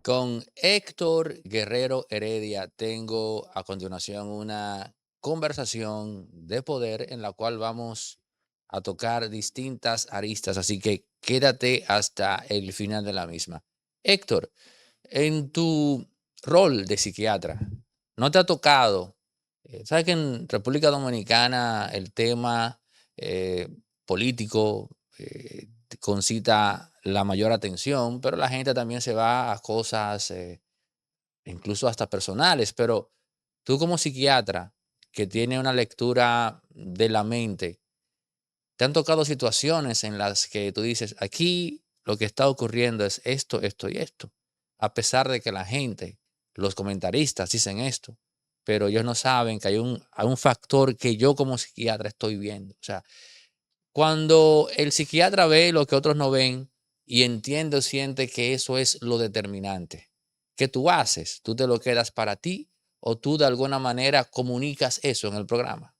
Con Héctor Guerrero Heredia tengo a continuación una conversación de poder en la cual vamos a tocar distintas aristas, así que quédate hasta el final de la misma. Héctor, en tu rol de psiquiatra, ¿no te ha tocado? ¿Sabes que en República Dominicana el tema eh, político concita la mayor atención, pero la gente también se va a cosas incluso hasta personales? Pero tú como psiquiatra que tiene una lectura de la mente, ¿te han tocado situaciones en las que tú dices, aquí lo que está ocurriendo es esto, esto y esto? A pesar de que la gente, los comentaristas dicen esto, pero ellos no saben que hay un factor que yo como psiquiatra estoy viendo. O sea, cuando el psiquiatra ve lo que otros no ven y entiende o siente que eso es lo determinante, ¿qué tú haces? ¿Tú te lo quedas para ti o tú de alguna manera comunicas eso en el programa?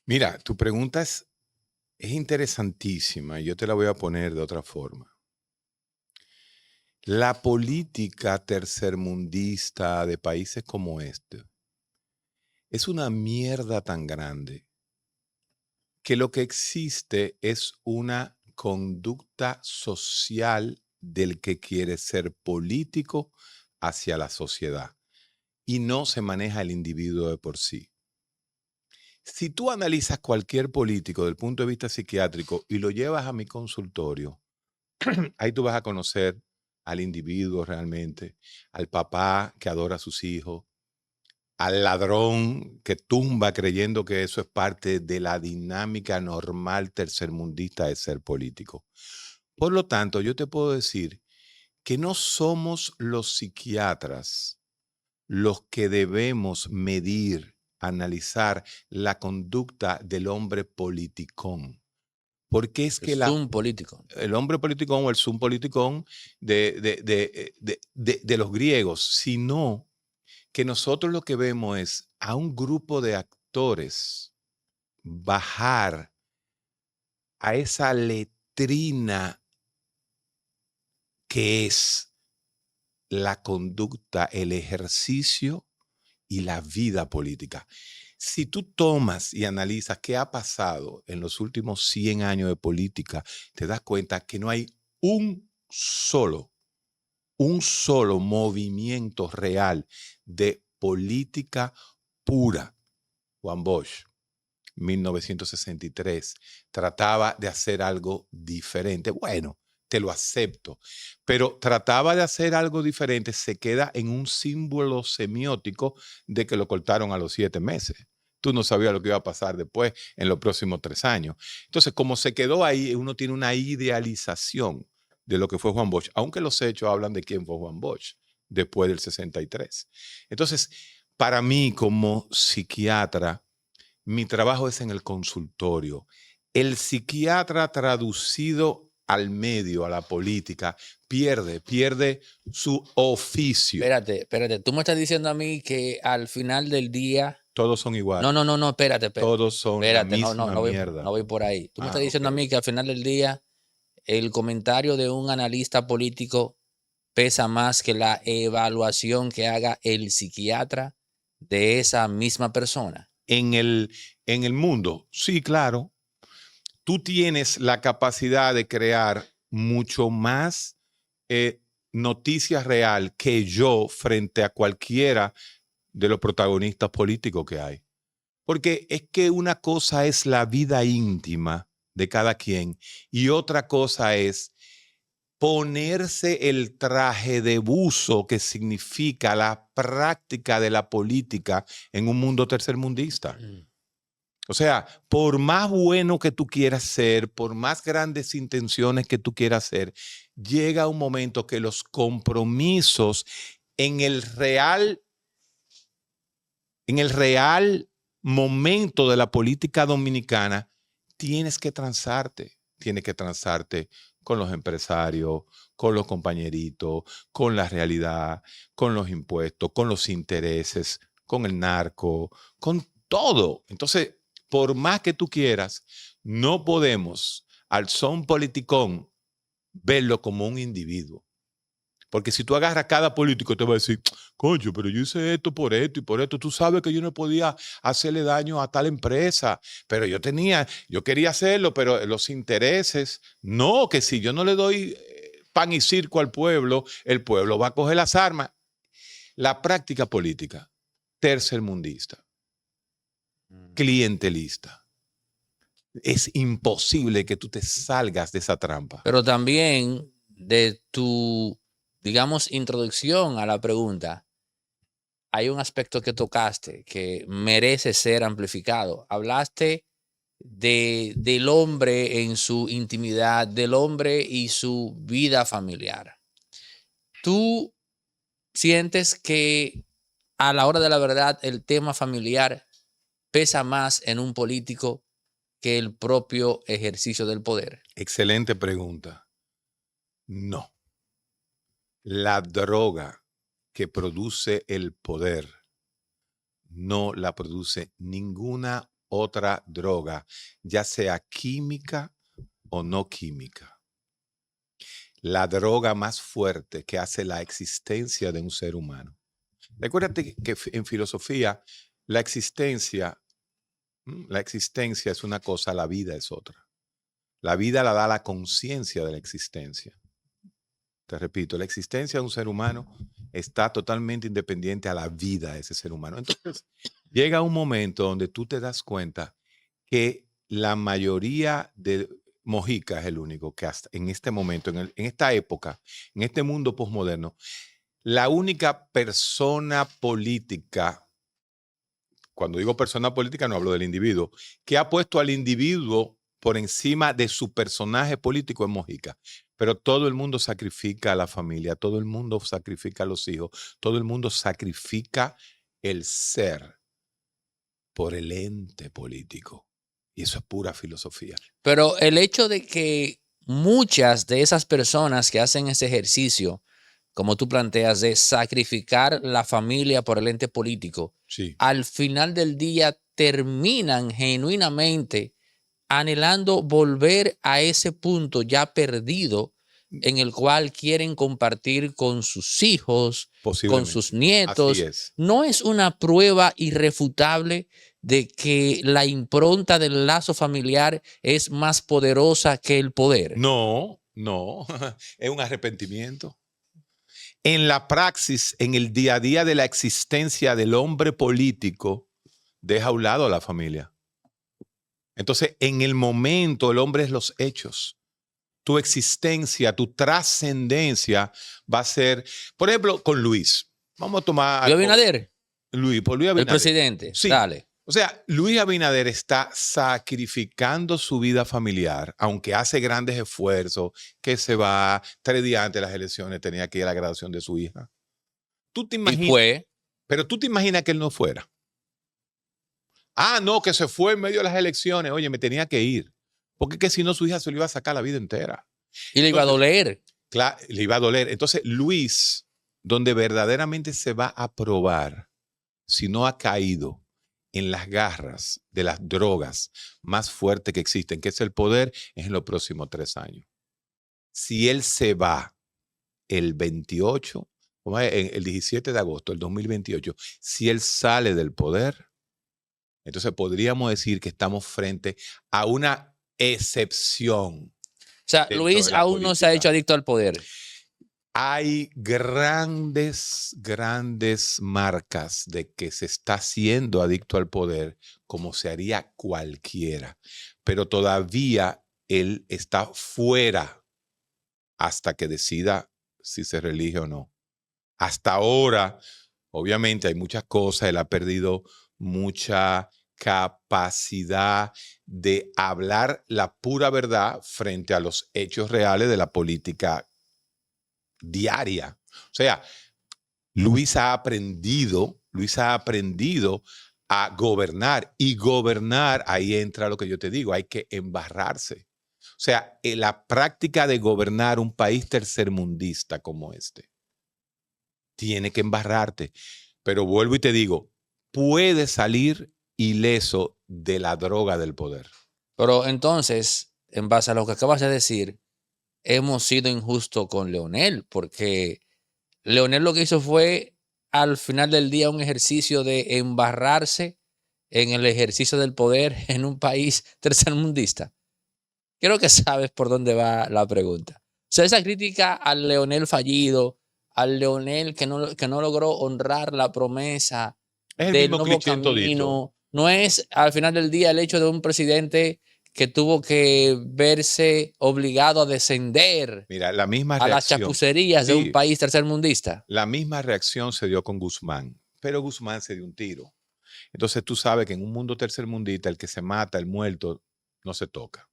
Mira, tu pregunta es interesantísima y yo te la voy a poner de otra forma. La política tercermundista de países como este es una mierda tan grande que lo que existe es una conducta social del que quiere ser político hacia la sociedad y no se maneja el individuo de por sí. Si tú analizas cualquier político desde el punto de vista psiquiátrico y lo llevas a mi consultorio, ahí tú vas a conocer al individuo realmente, al papá que adora a sus hijos, al ladrón que tumba creyendo que eso es parte de la dinámica normal tercermundista de ser político. Por lo tanto, yo te puedo decir que no somos los psiquiatras los que debemos medir, analizar la conducta del hombre politicón. Porque es que Es un político. el hombre politicón o el zoom politicón de los griegos, sino que nosotros lo que vemos es a un grupo de actores bajar a esa letrina que es la conducta, el ejercicio y la vida política. Si tú tomas y analizas qué ha pasado en los últimos 100 años de política, te das cuenta que no hay solo, un solo movimiento real de política pura. Juan Bosch, 1963, trataba de hacer algo diferente. Bueno, te lo acepto, pero trataba de hacer algo diferente, se queda en un símbolo semiótico de que lo cortaron a los 7 meses. Tú no sabías lo que iba a pasar después en los próximos 3 años. Entonces, como se quedó ahí, uno tiene una idealización de lo que fue Juan Bosch, aunque los hechos hablan de quién fue Juan Bosch después del 63. Entonces, para mí como psiquiatra, mi trabajo es en el consultorio. El psiquiatra traducido al medio, a la política, pierde su oficio. Espérate, espérate. Tú me estás diciendo a mí que al final del día. Todos son No, iguales. no, no, no, espérate, espérate. Todos son la Espérate, no, no, misma no voy, mierda. no voy por ahí. Tú me estás Ah, ok. diciendo a mí que al final del día el comentario de un analista político pesa más que la evaluación que haga el psiquiatra de esa misma persona. En el mundo, sí, claro. Tú tienes la capacidad de crear mucho más eh, noticia real que yo frente a cualquiera de los protagonistas políticos que hay. Porque es que una cosa es la vida íntima de cada quien y otra cosa es ponerse el traje de buzo que significa la práctica de la política en un mundo tercermundista. Mm. O sea, por más bueno que tú quieras ser, por más grandes intenciones que tú quieras hacer, llega un momento que los compromisos en el real momento de la política dominicana, tienes que transarte con los empresarios, con los compañeritos, con la realidad, con los impuestos, con los intereses, con el narco, con todo. Entonces, por más que tú quieras, no podemos al son politicón verlo como un individuo. Porque si tú agarras a cada político, te va a decir, coño, pero yo hice esto por esto y por esto. Tú sabes que yo no podía hacerle daño a tal empresa, pero yo quería hacerlo, pero los intereses, no, que si yo no le doy pan y circo al pueblo, el pueblo va a coger las armas. La práctica política, tercermundista, clientelista. Es imposible que tú te salgas de esa trampa. Pero también de tu, digamos, introducción a la pregunta, hay un aspecto que tocaste que merece ser amplificado. Hablaste del hombre en su intimidad, del hombre y su vida familiar. ¿Tú sientes que a la hora de la verdad el tema familiar pesa más en un político que el propio ejercicio del poder? Excelente pregunta. No. La droga que produce el poder no la produce ninguna otra droga, ya sea química o no química. La droga más fuerte que hace la existencia de un ser humano. Recuérdate que en filosofía la existencia es una cosa, la vida es otra. La vida la da la conciencia de la existencia. Te repito, la existencia de un ser humano está totalmente independiente a la vida de ese ser humano. Entonces, llega un momento donde tú te das cuenta que la mayoría de Mojica es el único que hasta en este momento, en esta época, en este mundo posmoderno, la única persona política, cuando digo persona política no hablo del individuo, que ha puesto al individuo por encima de su personaje político es Mojica. Pero todo el mundo sacrifica a la familia, todo el mundo sacrifica a los hijos, todo el mundo sacrifica el ser por el ente político. Y eso es pura filosofía. Pero el hecho de que muchas de esas personas que hacen ese ejercicio, como tú planteas, de sacrificar la familia por el ente político, Sí. al final del día terminan genuinamente anhelando volver a ese punto ya perdido en el cual quieren compartir con sus hijos, con sus Posiblemente. Así nietos. es. ¿No es una prueba irrefutable de que la impronta del lazo familiar es más poderosa que el poder? No, no. Es un arrepentimiento. En la praxis, en el día a día de la existencia del hombre político, deja a un lado a la familia. Entonces, en el momento, el hombre es los hechos. Tu existencia, tu trascendencia va a ser, por ejemplo, con Luis. Vamos a tomar... ¿Luis Abinader? Por Luis Abinader. El presidente. Sí. Dale. O sea, Luis Abinader está sacrificando su vida familiar, aunque hace grandes esfuerzos, que se va 3 días antes de las elecciones, tenía que ir a la graduación de su hija. Tú te Y imaginas, fue. pero tú te imaginas que él no fuera. Ah, no, que se fue en medio de las elecciones. Oye, me tenía que ir. Porque es que si no, su hija se lo iba a sacar la vida entera. Y le iba a doler. Claro, le iba a doler. Entonces, Luis, donde verdaderamente se va a probar si no ha caído en las garras de las drogas más fuertes que existen, que es el poder, es en los próximos 3 años. Si él se va el 28, el 17 de agosto del 2028, si él sale del poder, entonces podríamos decir que estamos frente a una excepción. O sea, Luis aún no se ha hecho adicto al poder. Hay grandes marcas de que se está haciendo adicto al poder, como se haría cualquiera, pero todavía él está fuera hasta que decida si se reelige o no. Hasta ahora, obviamente hay muchas cosas, él ha perdido mucha capacidad de hablar la pura verdad frente a los hechos reales de la política diaria. O sea, Luis ha aprendido a gobernar, y gobernar, ahí entra lo que yo te digo, hay que embarrarse. O sea, la práctica de gobernar un país tercermundista como este, tiene que embarrarte. Pero vuelvo y te digo, puede salir ileso de la droga del poder. Pero entonces, en base a lo que acabas de decir, hemos sido injustos con Leonel, porque Leonel lo que hizo fue, al final del día, un ejercicio de embarrarse en el ejercicio del poder en un país tercermundista. Creo que sabes por dónde va la pregunta. O sea, esa crítica al Leonel fallido, al Leonel que no logró honrar la promesa Es el del mismo nuevo cliché en todito. camino, no es al final del día el hecho de un presidente que tuvo que verse obligado a descender Mira, la misma a las reacción. chapucerías de un Sí, país tercermundista. la misma reacción se dio con Guzmán, pero Guzmán se dio un tiro. Entonces tú sabes que en un mundo tercermundista el que se mata, el muerto, no se toca.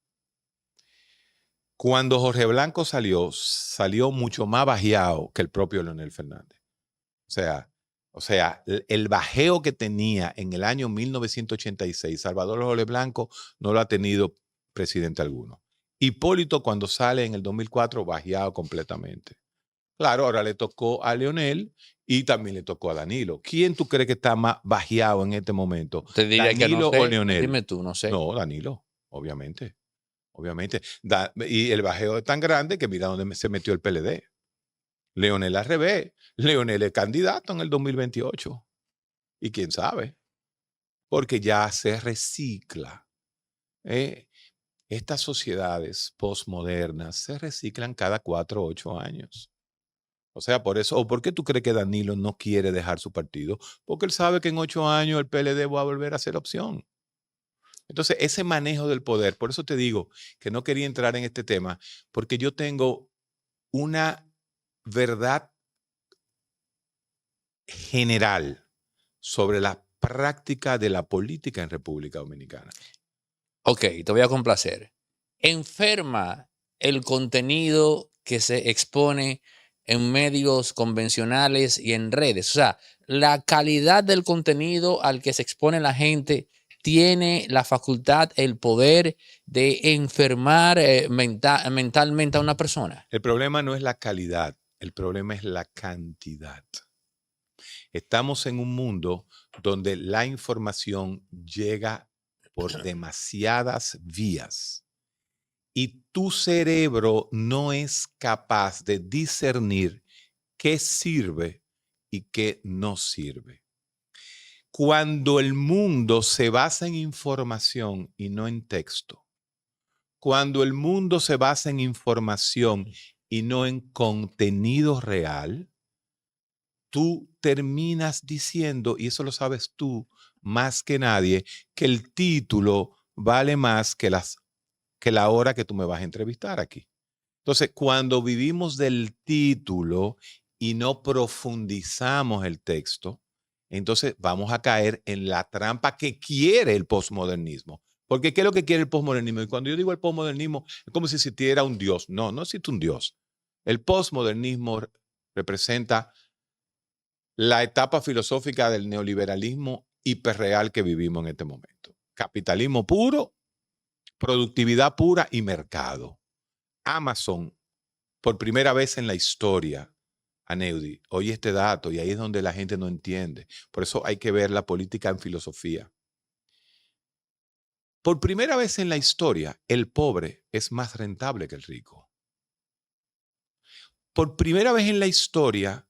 Cuando Jorge Blanco salió, salió mucho más bajeado que el propio Leonel Fernández. El bajeo que tenía en el año 1986 Salvador Jorge Blanco no lo ha tenido presidente alguno. Hipólito cuando sale en el 2004 bajeado completamente. Claro, ahora le tocó a Leonel y también le tocó a Danilo. ¿Quién tú crees que está más bajeado en este momento? Te diría que no ¿Danilo o sé, Leonel? dime tú, no sé. No, Danilo, obviamente. Obviamente. Y el bajeo es tan grande que mira dónde se metió el PLD. Leonel al revés. Leonel es candidato en el 2028. Y quién sabe, porque ya se recicla. ¿eh? Estas sociedades postmodernas se reciclan cada 4 o 8 años. O sea, por eso, ¿o por qué tú crees que Danilo no quiere dejar su partido? Porque él sabe que en 8 años el PLD va a volver a ser opción. Entonces, ese manejo del poder, por eso te digo que no quería entrar en este tema, porque yo tengo una verdad general sobre la práctica de la política en República Dominicana. Ok, te voy a complacer. Enferma el contenido que se expone en medios convencionales y en redes. O sea, la calidad del contenido al que se expone la gente tiene la facultad, el poder de enfermar mentalmente a una persona. El problema no es la calidad, el problema es la cantidad. Estamos en un mundo donde la información llega por demasiadas vías y tu cerebro no es capaz de discernir qué sirve y qué no sirve. Cuando el mundo se basa en información y no en texto, cuando el mundo se basa en información y no en contenido real, tú terminas diciendo, y eso lo sabes tú más que nadie, que el título vale más que la hora que tú me vas a entrevistar aquí. Entonces, cuando vivimos del título y no profundizamos el texto, entonces vamos a caer en la trampa que quiere el posmodernismo. Porque ¿qué es lo que quiere el posmodernismo? Y cuando yo digo el posmodernismo, es como si existiera un Dios. No, no existe un Dios. El posmodernismo representa la etapa filosófica del neoliberalismo hiperreal que vivimos en este momento. Capitalismo puro, productividad pura y mercado. Amazon, por primera vez en la historia, Aneudi, oye este dato y ahí es donde la gente no entiende. Por eso hay que ver la política en filosofía. Por primera vez en la historia, el pobre es más rentable que el rico. Por primera vez en la historia,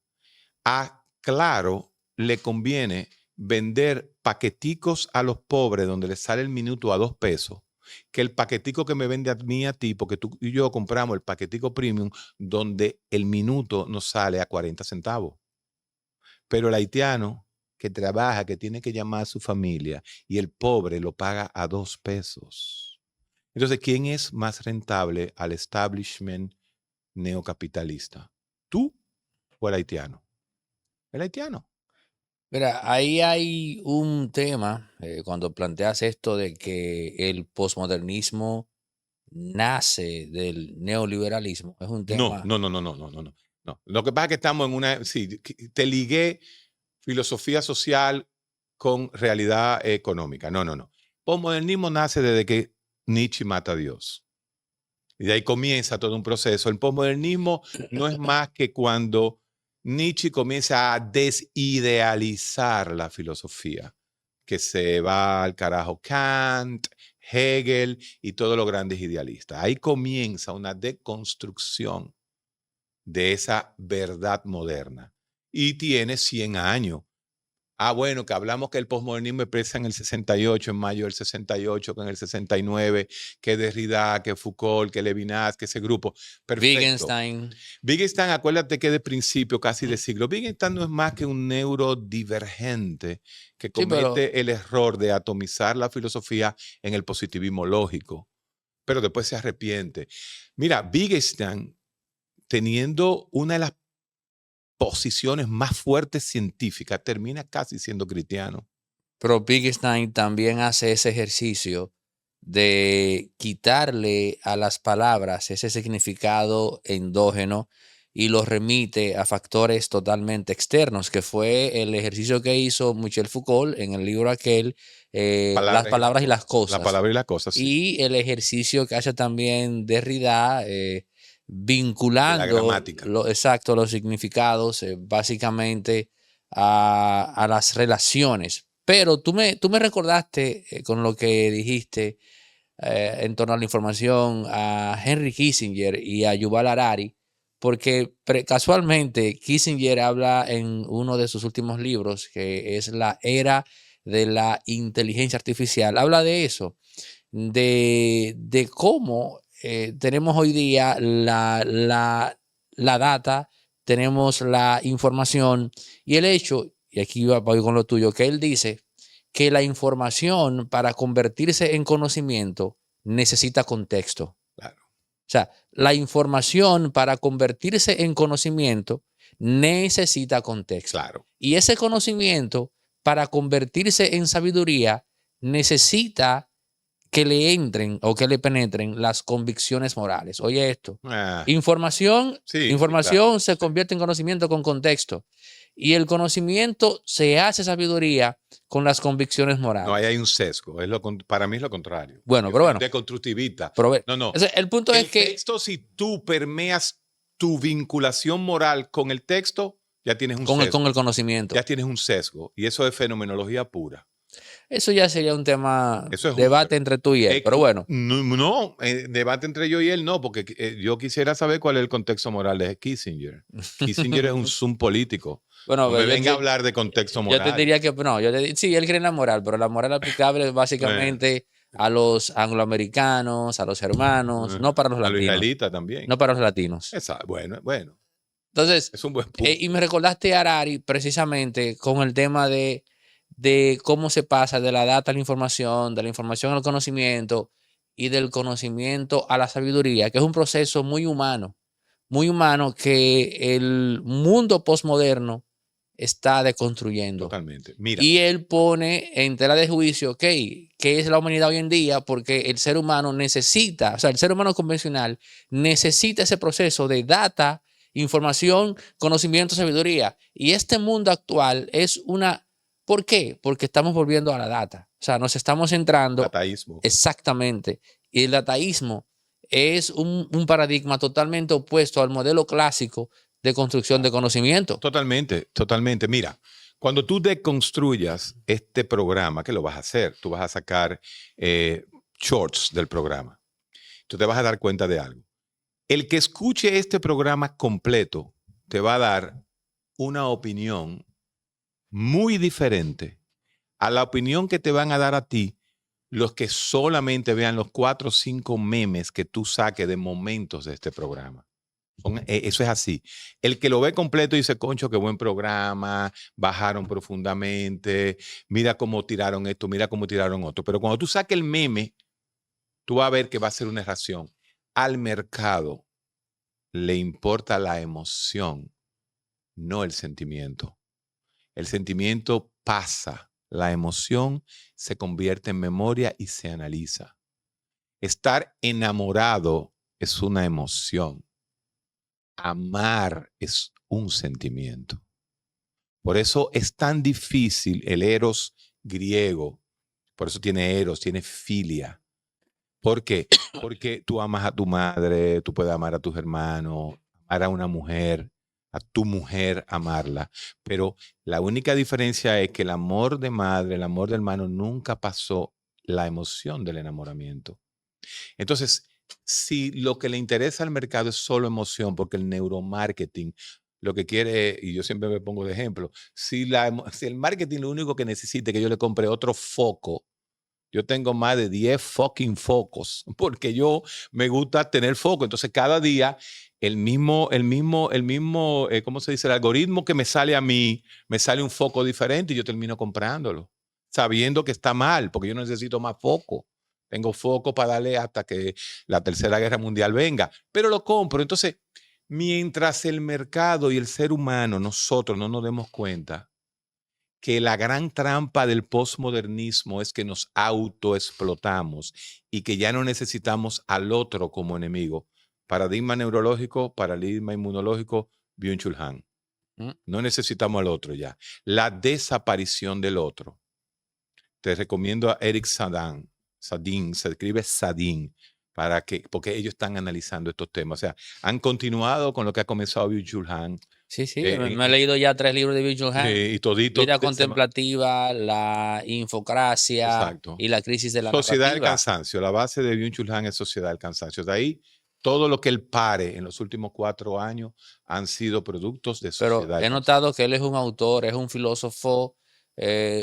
a Claro le conviene vender paqueticos a los pobres donde les sale el minuto a 2 pesos que el paquetico que me vende a mí y a ti, porque tú y yo compramos el paquetico premium donde el minuto nos sale a 40 centavos. Pero el haitiano que trabaja, que tiene que llamar a su familia y el pobre lo paga a 2 pesos. Entonces, ¿quién es más rentable al establishment neocapitalista? ¿Tú o el haitiano? El haitiano. Mira, ahí hay un tema cuando planteas esto de que el posmodernismo nace del neoliberalismo. Es un No, tema. no, no, no, no, no, no, no. No. Lo que pasa es que estamos en una, sí, te ligué filosofía social con realidad económica. No, no, no. Postmodernismo nace desde que Nietzsche mata a Dios. Y de ahí comienza todo un proceso. El postmodernismo no es más que cuando Nietzsche comienza a desidealizar la filosofía, que se va al carajo Kant, Hegel y todos los grandes idealistas. Ahí comienza una deconstrucción de esa verdad moderna. y tiene 100 años. Bueno, que hablamos que el posmodernismo empieza en el 68, en mayo del 68, que en el 69, que Derrida, que Foucault, que Levinas, que ese grupo. Perfecto. Wittgenstein. Wittgenstein, acuérdate que de principio casi de siglo. Wittgenstein no es más que un neurodivergente que Sí, pero comete el error de atomizar la filosofía en el positivismo lógico, pero después se arrepiente. Mira, Wittgenstein, teniendo una de las posiciones más fuertes científicas, termina casi siendo cristiano. Pero Wittgenstein también hace ese ejercicio de quitarle a las palabras ese significado endógeno y lo remite a factores totalmente externos, que fue el ejercicio que hizo Michel Foucault en el libro aquel, Las palabras y las La cosas, palabra y la cosa, sí. y el ejercicio que hace también Derrida, La vinculando gramática. exacto, los significados básicamente a las relaciones. Pero tú me recordaste con lo que dijiste en torno a la información a Henry Kissinger y a Yuval Harari, porque casualmente Kissinger habla en uno de sus últimos libros, que es La Era de la Inteligencia Artificial, habla de eso, de cómo tenemos hoy día la data, tenemos la información y el hecho, y aquí voy con lo tuyo, que él dice que la información para convertirse en conocimiento necesita contexto. Claro, O sea, la información para convertirse en conocimiento necesita contexto. claro. Y ese conocimiento para convertirse en sabiduría necesita que le entren o que le penetren las convicciones morales. Oye esto, Ah, información, sí, sí, claro. información se Sí. convierte en conocimiento con contexto y el conocimiento se hace sabiduría con las convicciones No, ahí morales. hay un sesgo. Para mí es lo contrario. Bueno, Yo pero soy un bueno, deconstructivista. pero ve, No, no. el punto es El que, texto, si tú permeas tu vinculación moral con el texto, ya tienes un con el sesgo. Ya conocimiento, tienes un sesgo. Y eso es fenomenología pura. eso ya sería un tema, Eso es debate entre tú y él, pero bueno. no, no, debate entre yo y él no, porque yo quisiera saber cuál es el contexto moral de Kissinger. Kissinger es un zoom político. Bueno, No me venga a hablar de contexto yo te moral. diría que no, sí, él cree en la moral, pero la moral aplicable es Eh, básicamente a los angloamericanos, a los hermanos, no para los a los latinos, israelitas también. no para los latinos. Bueno, bueno, Entonces, es un buen punto. y me recordaste a Harari precisamente con el tema de cómo se pasa de la data a la información al conocimiento y del conocimiento a la sabiduría, que es un proceso muy humano que el mundo postmoderno está deconstruyendo. Totalmente. Mira, Y él pone en tela de juicio, ok, ¿qué es la humanidad hoy en día? Porque el ser humano necesita, o sea, el ser humano convencional necesita ese proceso de data, información, conocimiento, sabiduría. Y este mundo actual es una... ¿Por qué? Porque estamos volviendo a la data. O sea, nos estamos centrando dataísmo. exactamente. Y el dataísmo es un paradigma totalmente opuesto al modelo clásico de construcción de conocimiento. Totalmente, totalmente. Mira, cuando tú deconstruyas este programa, ¿qué lo vas a hacer? Tú vas a sacar shorts del programa. Tú te vas a dar cuenta de algo. El que escuche este programa completo te va a dar una opinión muy diferente a la opinión que te van a dar a ti los que solamente vean los 4 o 5 memes que tú saques de momentos de este programa. Eso es así. El que lo ve completo dice, concho, qué buen programa, bajaron profundamente, mira cómo tiraron esto, mira cómo tiraron otro. Pero cuando tú saques el meme, tú vas a ver que va a ser una erración. Al mercado le importa la emoción, no el sentimiento. El sentimiento pasa, la emoción se convierte en memoria y se analiza. Estar enamorado es una emoción. Amar es un sentimiento. Por eso es tan difícil el eros griego. Por eso tiene eros, tiene filia. ¿Por qué? Porque tú amas a tu madre, tú puedes amar a tus hermanos, amar a una mujer, a tu mujer, amarla. Pero la única diferencia es que el amor de madre, el amor de hermano nunca pasó la emoción del enamoramiento. Entonces, si lo que le interesa al mercado es solo emoción, porque el neuromarketing lo que quiere, y yo siempre me pongo de ejemplo, si el marketing lo único que necesita es que yo le compre otro foco, yo tengo más de 10 fucking focos, porque yo me gusta tener foco. Entonces, cada día ¿cómo se dice? El algoritmo que me sale a mí, me sale un foco diferente y yo termino comprándolo, sabiendo que está mal, porque yo no necesito más foco. Tengo foco para darle hasta que la Tercera Guerra Mundial venga, pero lo compro. Entonces, mientras el mercado y el ser humano, nosotros no nos demos cuenta que la gran trampa del posmodernismo es que nos autoexplotamos y que ya no necesitamos al otro como enemigo. Paradigma neurológico, paradigma inmunológico, Byung-Chul Han. Mm. No necesitamos al otro ya. La desaparición del otro. Te recomiendo a Eric Sadin, se escribe Sadin, porque ellos están analizando estos temas. O sea, han continuado con lo que ha comenzado Byung-Chul Han. Sí, me he leído ya 3 libros de Byung-Chul Han. Y todito. Vida contemplativa, la infocracia Exacto. y la crisis de la Sociedad del narrativa. cansancio. La base de Byung-Chul Han es sociedad del cansancio. De ahí, todo lo que él pare en los últimos 4 años han sido productos de Pero sociedad del he cansancio. notado que él es un autor, es un filósofo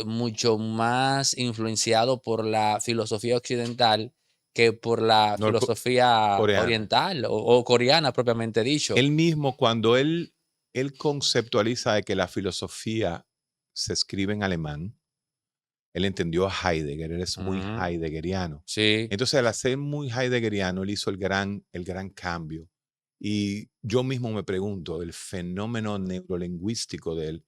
mucho más influenciado por la filosofía occidental que por la filosofía Coreana. oriental o coreana propiamente dicho. Él mismo, cuando él conceptualiza de que la filosofía se escribe en alemán, él entendió a Heidegger, él es muy Ujú. heideggeriano. Sí, Entonces, al ser muy heideggeriano, él hizo el gran cambio. Y yo mismo me pregunto, el fenómeno neurolingüístico de él,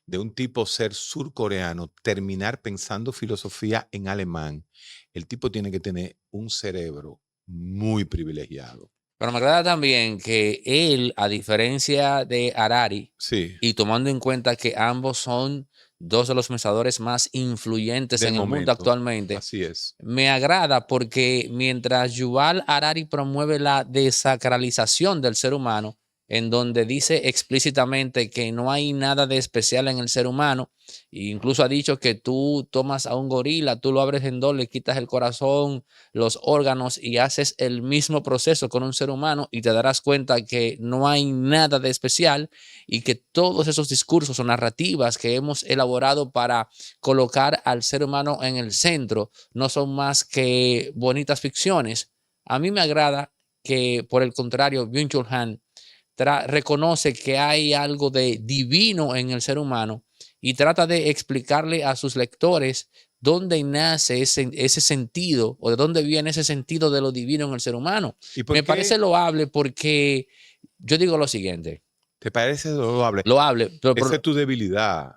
de un tipo ser surcoreano, terminar pensando filosofía en alemán, el tipo tiene que tener un cerebro muy privilegiado. pero me agrada también que él, a diferencia de Harari, Sí, y tomando en cuenta que ambos son dos de los pensadores más influyentes del en el mundo momento. actualmente, Así es. me agrada porque mientras Yuval Harari promueve la desacralización del ser humano, en donde dice explícitamente que no hay nada de especial en el ser humano, e incluso ha dicho que tú tomas a un gorila, tú lo abres en dos, le quitas el corazón, los órganos y haces el mismo proceso con un ser humano y te darás cuenta que no hay nada de especial y que todos esos discursos o narrativas que hemos elaborado para colocar al ser humano en el centro no son más que bonitas ficciones. A mí me agrada que, por el contrario, Byung-Chul Han reconoce que hay algo de divino en el ser humano y trata de explicarle a sus lectores dónde nace ese sentido o de dónde viene ese sentido de lo divino en el ser humano. ¿Y por Me qué parece loable porque yo digo lo siguiente, te parece loable? loable, Esa es tu debilidad,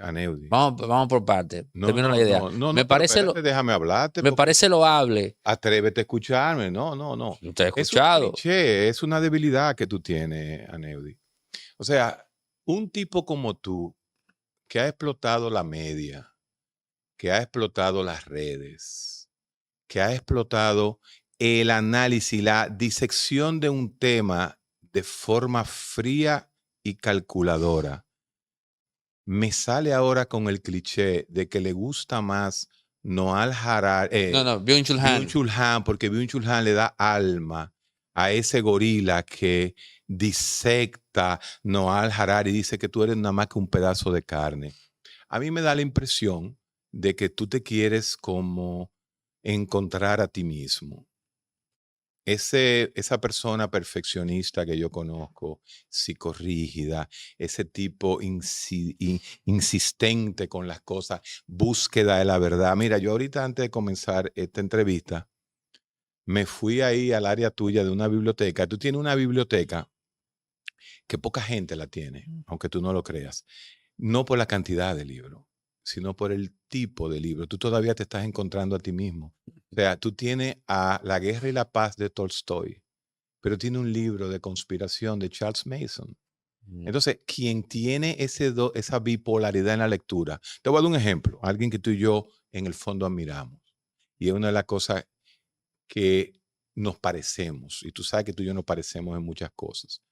Aneudi. vamos por parte, No, termino la no, idea. no, no, no, Me pero parece, espérate, déjame hablarte me porque parece loable, atrévete a escucharme. No, no, no. no te he Es un escuchado, cliché, es una debilidad que tú tienes, Aneudi. O sea, un tipo como tú que ha explotado la media, que ha explotado las redes, que ha explotado el análisis, la disección de un tema de forma fría y calculadora. Me sale ahora con el cliché de que le gusta más Noal Harari, no, no, Byung-Chul Han, Byung-Chul Han, porque Byung-Chul Han le da alma a ese gorila que disecta Noal Harari y dice que tú eres nada más que un pedazo de carne. A mí me da la impresión de que tú te quieres como encontrar a ti mismo. Esa persona perfeccionista que yo conozco, psicorrígida, ese tipo insistente con las cosas, búsqueda de la verdad. Mira, yo ahorita antes de comenzar esta entrevista, me fui ahí al área tuya de una biblioteca. Tú tienes una biblioteca que poca gente la tiene, aunque tú no lo creas. No por la cantidad de libros, sino por el tipo de libro. Tú todavía te estás encontrando a ti mismo. O sea, tú tienes a La Guerra y la Paz de Tolstoy, pero tiene un libro de conspiración de Charles Mason. Entonces, quien tiene esa bipolaridad en la lectura, te voy a dar un ejemplo, alguien que tú y yo en el fondo admiramos. Y es una de las cosas que nos parecemos, y tú sabes que tú y yo nos parecemos en muchas cosas,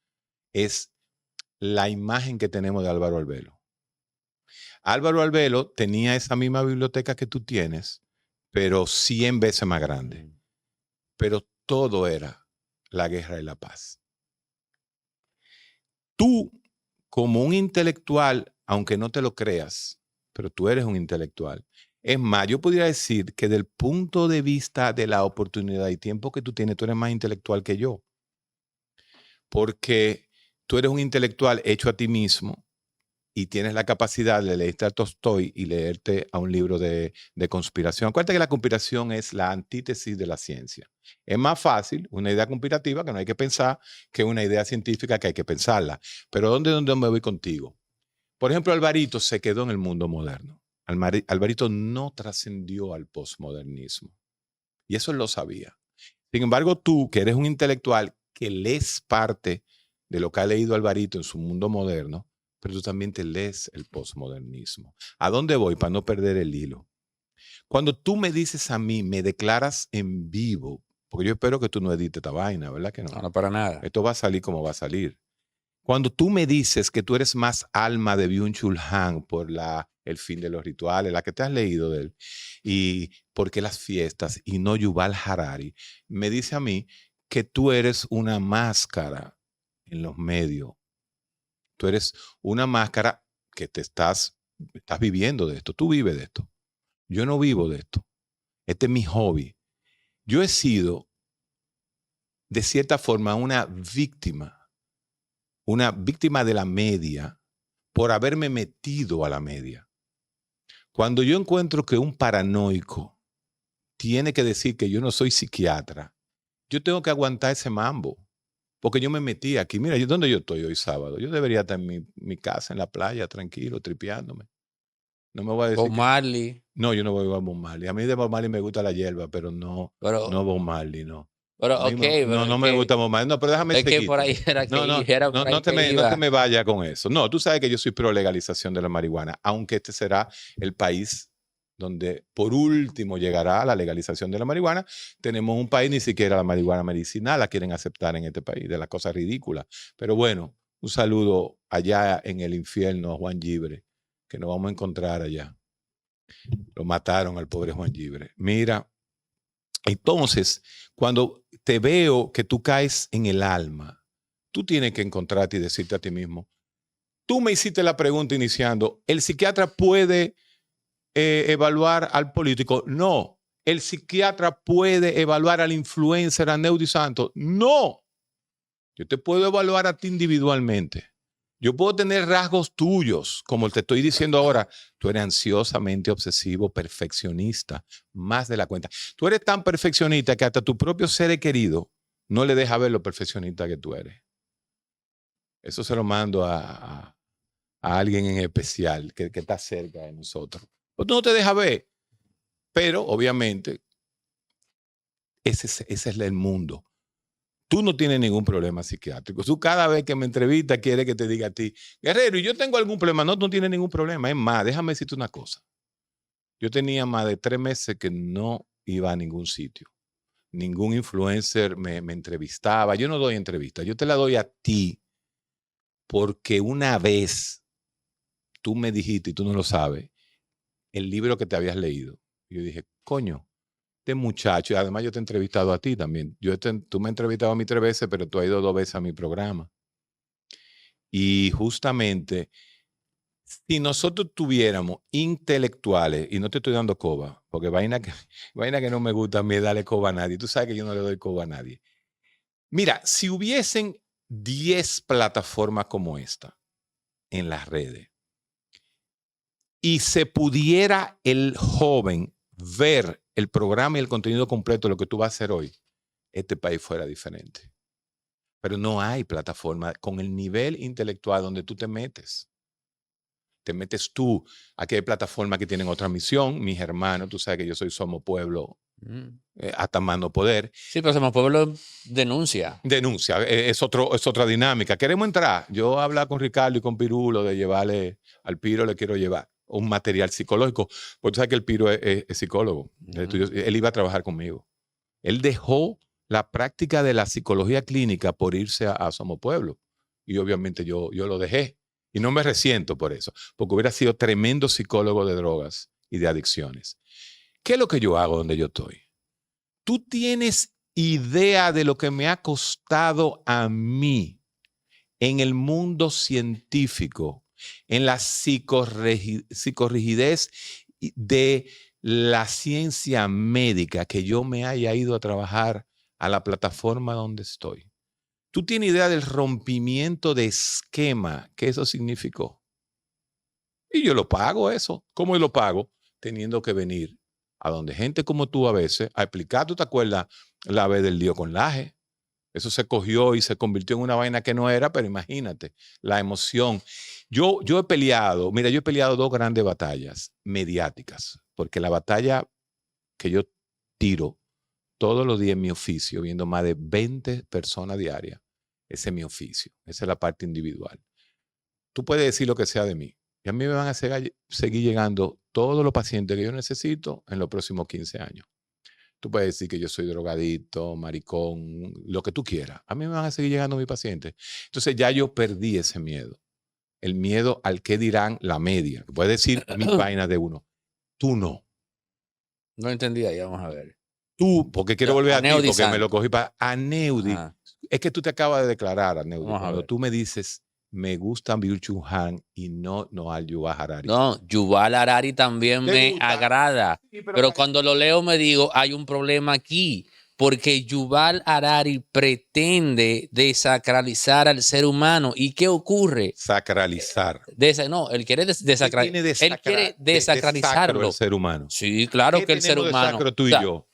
es la imagen que tenemos de Álvaro Albelo. Álvaro Albelo tenía esa misma biblioteca que tú tienes, pero 100 veces más grande. Pero todo era la guerra y la paz. Tú como un intelectual, aunque no te lo creas, pero tú eres un intelectual. Es más, yo podría decir que del punto de vista de la oportunidad y tiempo que tú tienes, tú eres más intelectual que yo, porque tú eres un intelectual hecho a ti mismo y tienes la capacidad de leerte a Tolstoy y leerte a un libro de conspiración. Acuérdate que la conspiración es la antítesis de la ciencia. Es más fácil una idea conspirativa que no hay que pensar que una idea científica que hay que pensarla. Pero ¿dónde me voy contigo? Por ejemplo, Alvarito se quedó en el mundo moderno. Alvarito no trascendió al posmodernismo. Y eso él lo sabía. Sin embargo, tú, que eres un intelectual que lees parte de lo que ha leído Alvarito en su mundo moderno, pero tú también te lees el posmodernismo. ¿A dónde voy para no perder el hilo? Cuando tú me dices a mí, me declaras en vivo, porque yo espero que tú no edites esta vaina, ¿verdad que no? No, no, para nada. Esto va a salir como va a salir. Cuando tú me dices que tú eres más alma de Byung-Chul Han por el fin de los rituales, la que te has leído de él, y por qué las fiestas, y no Yuval Harari, me dice a mí que tú eres una máscara en los medios. Tú eres una máscara que estás viviendo de esto. Tú vives de esto. Yo no vivo de esto. Este es mi hobby. Yo he sido, de cierta forma, una víctima de la media por haberme metido a la media. Cuando yo encuentro que un paranoico tiene que decir que yo no soy psiquiatra, yo tengo que aguantar ese mambo, porque yo me metí aquí. Mira, ¿dónde yo estoy hoy sábado? Yo debería estar en mi casa, en la playa, tranquilo, tripeándome. No me voy a Bob decir que... Marley, No, yo no voy a Bob Marley. A mí de Bob Marley me gusta la hierba, pero no pero, Bob Marley, no. A mí ok, pero no me gusta Bob Marley. No, pero déjame es que por seguirte. ahí era que, No, no, era no, por ahí que no te iba. me vaya con eso. No, tú sabes que yo soy pro legalización de la marihuana, aunque este será el país donde por último llegará la legalización de la marihuana. Tenemos un país, ni siquiera la marihuana medicinal la quieren aceptar en este país, de las cosas ridículas. Pero bueno, un saludo allá en el infierno a Juan Gibre, que nos vamos a encontrar allá. Lo mataron al pobre Juan Gibre. Mira, entonces, cuando te veo que tú caes en el alma, tú tienes que encontrarte y decirte a ti mismo, tú me hiciste la pregunta iniciando, ¿el psiquiatra puede evaluar al político? No. ¿El psiquiatra puede evaluar al influencer, a Neudi Santos? No. Yo te puedo evaluar a ti individualmente. Yo puedo tener rasgos tuyos, como te estoy diciendo ahora. Tú eres ansiosamente obsesivo, perfeccionista, más de la cuenta. Tú eres tan perfeccionista que hasta tu propio ser querido no le deja ver lo perfeccionista que tú eres. Eso se lo mando a alguien en especial que está cerca de nosotros. Pues tú no te dejas ver, pero obviamente ese es el mundo. Tú no tienes ningún problema psiquiátrico. Tú cada vez que me entrevistas quieres que te diga a ti, Guerrero, ¿y yo tengo algún problema? No, tú no tienes ningún problema. Es más, déjame decirte una cosa. Yo tenía más de 3 meses que no iba a ningún sitio. Ningún influencer me entrevistaba. Yo no doy entrevistas. Yo te la doy a ti porque una vez tú me dijiste, y tú no lo sabes, el libro que te habías leído. Yo dije, coño, este muchacho, y además yo te he entrevistado a ti también. Tú me has entrevistado a mí 3 veces, pero tú has ido 2 veces a mi programa. Y justamente, si nosotros tuviéramos intelectuales, y no te estoy dando coba, porque vaina que no me gusta a mí darle coba a nadie. Tú sabes que yo no le doy coba a nadie. Mira, si hubiesen 10 plataformas como esta en las redes y se pudiera el joven ver el programa y el contenido completo de lo que tú vas a hacer hoy, este país fuera diferente. Pero no hay plataforma con el nivel intelectual donde tú te metes. Te metes tú. Aquí hay plataformas que tienen otra misión. Mis hermanos, tú sabes que yo soy Somos Pueblo, hasta más no poder. Sí, pero Somos Pueblo denuncia. Denuncia, es otra dinámica. Queremos entrar. Yo hablar con Ricardo y con Pirulo de llevarle, al Piro le quiero llevar un material psicológico, porque tú sabes que el Piro es psicólogo. Él iba a trabajar conmigo. Él dejó la práctica de la psicología clínica por irse a Somos Pueblo. Y obviamente yo lo dejé. Y no me resiento por eso, porque hubiera sido tremendo psicólogo de drogas y de adicciones. ¿Qué es lo que yo hago donde yo estoy? Tú tienes idea de lo que me ha costado a mí en el mundo científico, en la psicorrigidez de la ciencia médica, que yo me haya ido a trabajar a la plataforma donde estoy. ¿Tú tienes idea del rompimiento de esquema que eso significó? Y yo lo pago eso. ¿Cómo yo lo pago? Teniendo que venir a donde gente como tú a veces a explicar. ¿Tú te acuerdas la vez del lío con Laje? Eso se cogió y se convirtió en una vaina que no era, pero imagínate, la emoción. Yo he peleado, mira, yo he peleado 2 grandes batallas mediáticas, porque la batalla que yo tiro todos los días en mi oficio, viendo más de 20 personas diarias, ese es mi oficio, esa es la parte individual. Tú puedes decir lo que sea de mí, y a mí me van a seguir llegando todos los pacientes que yo necesito en los próximos 15 años. Tú puedes decir que yo soy drogadito, maricón, lo que tú quieras. A mí me van a seguir llegando mis pacientes. Entonces ya yo perdí ese miedo. El miedo al que dirán la media. Puedes decir mis vainas de uno. Tú no. No entendí ahí, vamos a ver. Tú, porque quiero volver a ti, Aneudi porque me lo Santos. cogí para Aneudi. Ajá. Es que tú te acabas de declarar, Aneudi, Vamos a cuando ver. tú me dices, me gusta Byung-Chul Han y no Noah Yuval Harari. No, Yuval Harari también ¿Te me gusta? agrada, Sí, pero cuando lo leo me digo, hay un problema aquí, porque Yuval Harari pretende desacralizar al ser humano. ¿Y qué ocurre? Sacralizar. No, él quiere ¿Qué tiene de él quiere de sacro desacralizarlo. el ser humano? Sí, claro ¿Qué que el ser tenemos de humano. sacro tú O y sea, yo?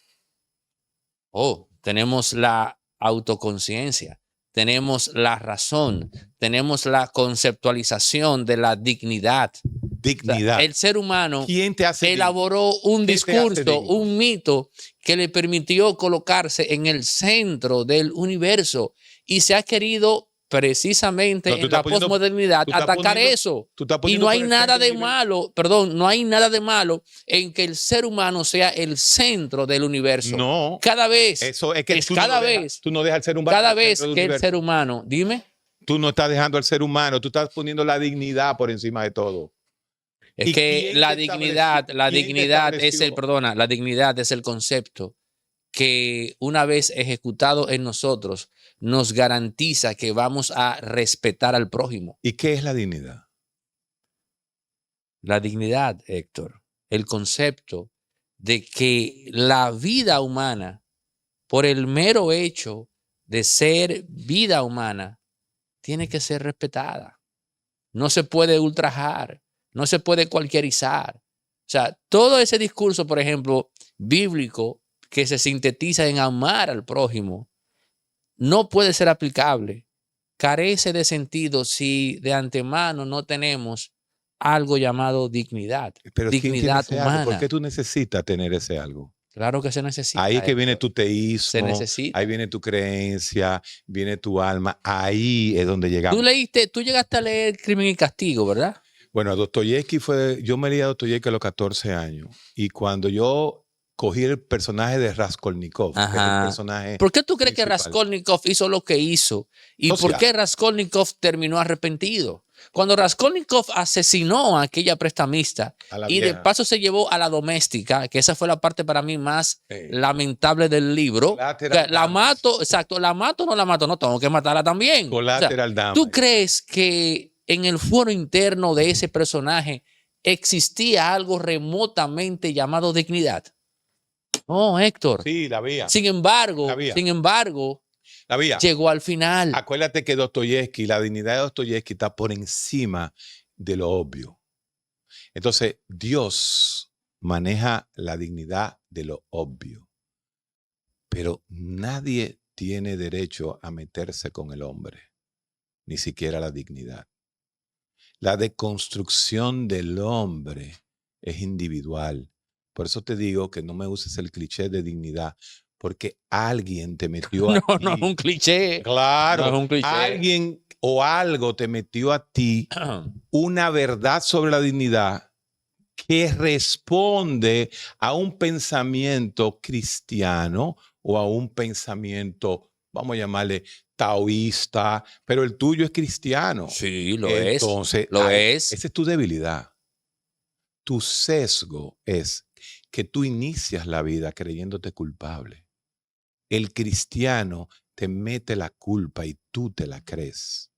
tenemos la autoconciencia, tenemos la razón, tenemos la conceptualización de la dignidad. O sea, Dignidad. el ser humano ¿Quién te hace digno? elaboró un ¿Qué te hace discurso, digno? un mito que le permitió colocarse en el centro del universo y se ha querido precisamente No, tú en la estás poniendo, posmodernidad tú estás atacar poniendo, eso. tú estás Y poniendo no por hay el nada centro de el universo. malo, perdón, no hay nada de malo en que el ser humano sea el centro del universo. No, Cada vez, eso es que tú cada no vez, dejas, tú no dejas al ser humano cada en el vez centro del que el universo. ser humano, dime. Tú no estás dejando al ser humano, tú estás poniendo la dignidad por encima de todo. Es ¿Y que quién la te dignidad, estableció? la ¿Quién te dignidad es el, estableció? perdona, la dignidad es el concepto que una vez ejecutado en nosotros nos garantiza que vamos a respetar al prójimo. ¿Y qué es la dignidad? La dignidad, Héctor, el concepto de que la vida humana, por el mero hecho de ser vida humana, tiene que ser respetada. No se puede ultrajar, no se puede cualquierizar. O sea, todo ese discurso, por ejemplo, bíblico, que se sintetiza en amar al prójimo, no puede ser aplicable. Carece de sentido si de antemano no tenemos algo llamado dignidad, Pero ¿quién tiene dignidad ese algo? ¿Por humana. qué tú necesitas tener ese algo? Claro que se Ahí necesita, es que viene Héctor. tu Se teísmo, ahí necesita. viene tu creencia, viene tu alma, ahí es donde llegamos. Tú llegaste a leer Crimen y Castigo, ¿verdad? Bueno, Dostoyevsky yo me leí a Dostoyevsky a los 14 años y cuando yo cogí el personaje de Raskolnikov, que es el Ajá. personaje ¿Por qué tú crees que principal. Raskolnikov hizo lo que hizo? ¿Y por Social. qué Raskolnikov terminó arrepentido? Cuando Raskolnikov asesinó a aquella prestamista A la y de vieja. paso se llevó a la doméstica, que esa fue la parte para mí más Sí. lamentable del libro. Collateral La damage. mato, exacto, la mato o no la mato, no, tengo que matarla también. O sea, Collateral damage. ¿tú crees que en el fuero interno de ese personaje existía algo remotamente llamado dignidad? No, Héctor. Sí, la vía. Sin embargo, La vía. llegó al final. Acuérdate que Dostoyevsky, la dignidad de Dostoyevsky está por encima de lo obvio. Entonces, Dios maneja la dignidad de lo obvio. Pero nadie tiene derecho a meterse con el hombre, ni siquiera la dignidad. La deconstrucción del hombre es individual. Por eso te digo que no me uses el cliché de dignidad, porque alguien te metió a No, ti. no es un cliché. Claro, No es un cliché. alguien o algo te metió a ti una verdad sobre la dignidad que responde a un pensamiento cristiano o a un pensamiento, vamos a llamarle taoísta, pero el tuyo es cristiano. Sí, lo Entonces, es. Lo es. esa es tu debilidad. Tu sesgo es que tú inicias la vida creyéndote culpable. El cristiano te mete la culpa y tú te la crees.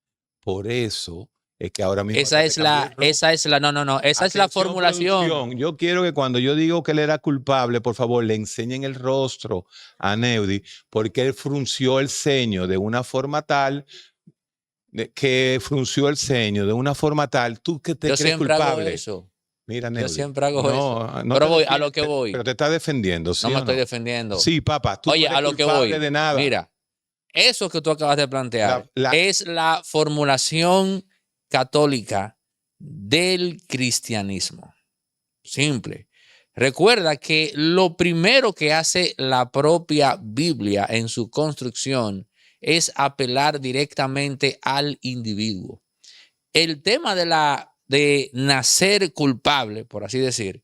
Por eso es que ahora mismo Esa hasta te es cambió el la, rostro. esa es la, no, esa es la Atención, formulación. producción. Yo quiero que cuando yo digo que él era culpable, por favor, le enseñen el rostro a Neudi, porque él frunció el ceño de una forma tal, ¿tú que te Yo crees siempre hago culpable? eso. Mira, Yo Neudi, siempre hago eso. no Pero te voy a lo defiendes, que voy. pero te estás defendiendo, No ¿sí me o estoy no? defendiendo. Sí, papá, tú no Oye, eres a lo que culpable voy. de nada. Mira, eso que tú acabas de plantear La- es la formulación católica del cristianismo. Simple. Recuerda que lo primero que hace la propia Biblia en su construcción es apelar directamente al individuo. El tema de nacer culpable, por así decir,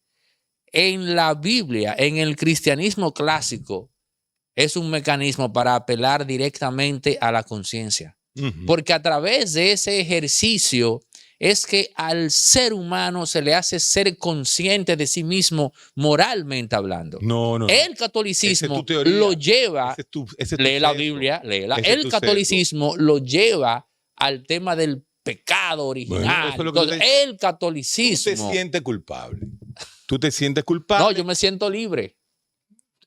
en la Biblia, en el cristianismo clásico, es un mecanismo para apelar directamente a la conciencia. Porque a través de ese ejercicio es que al ser humano se le hace ser consciente de sí mismo moralmente hablando. No. El Esa es catolicismo tu teoría. lo lleva, Ese es tu lee la sesgo. Biblia, léela. Ese es El tu sesgo. catolicismo lo lleva al tema del pecado Bueno, eso original. es lo que Entonces, el tú te catolicismo. sientes culpable. Tú te sientes No, culpable. yo me siento libre.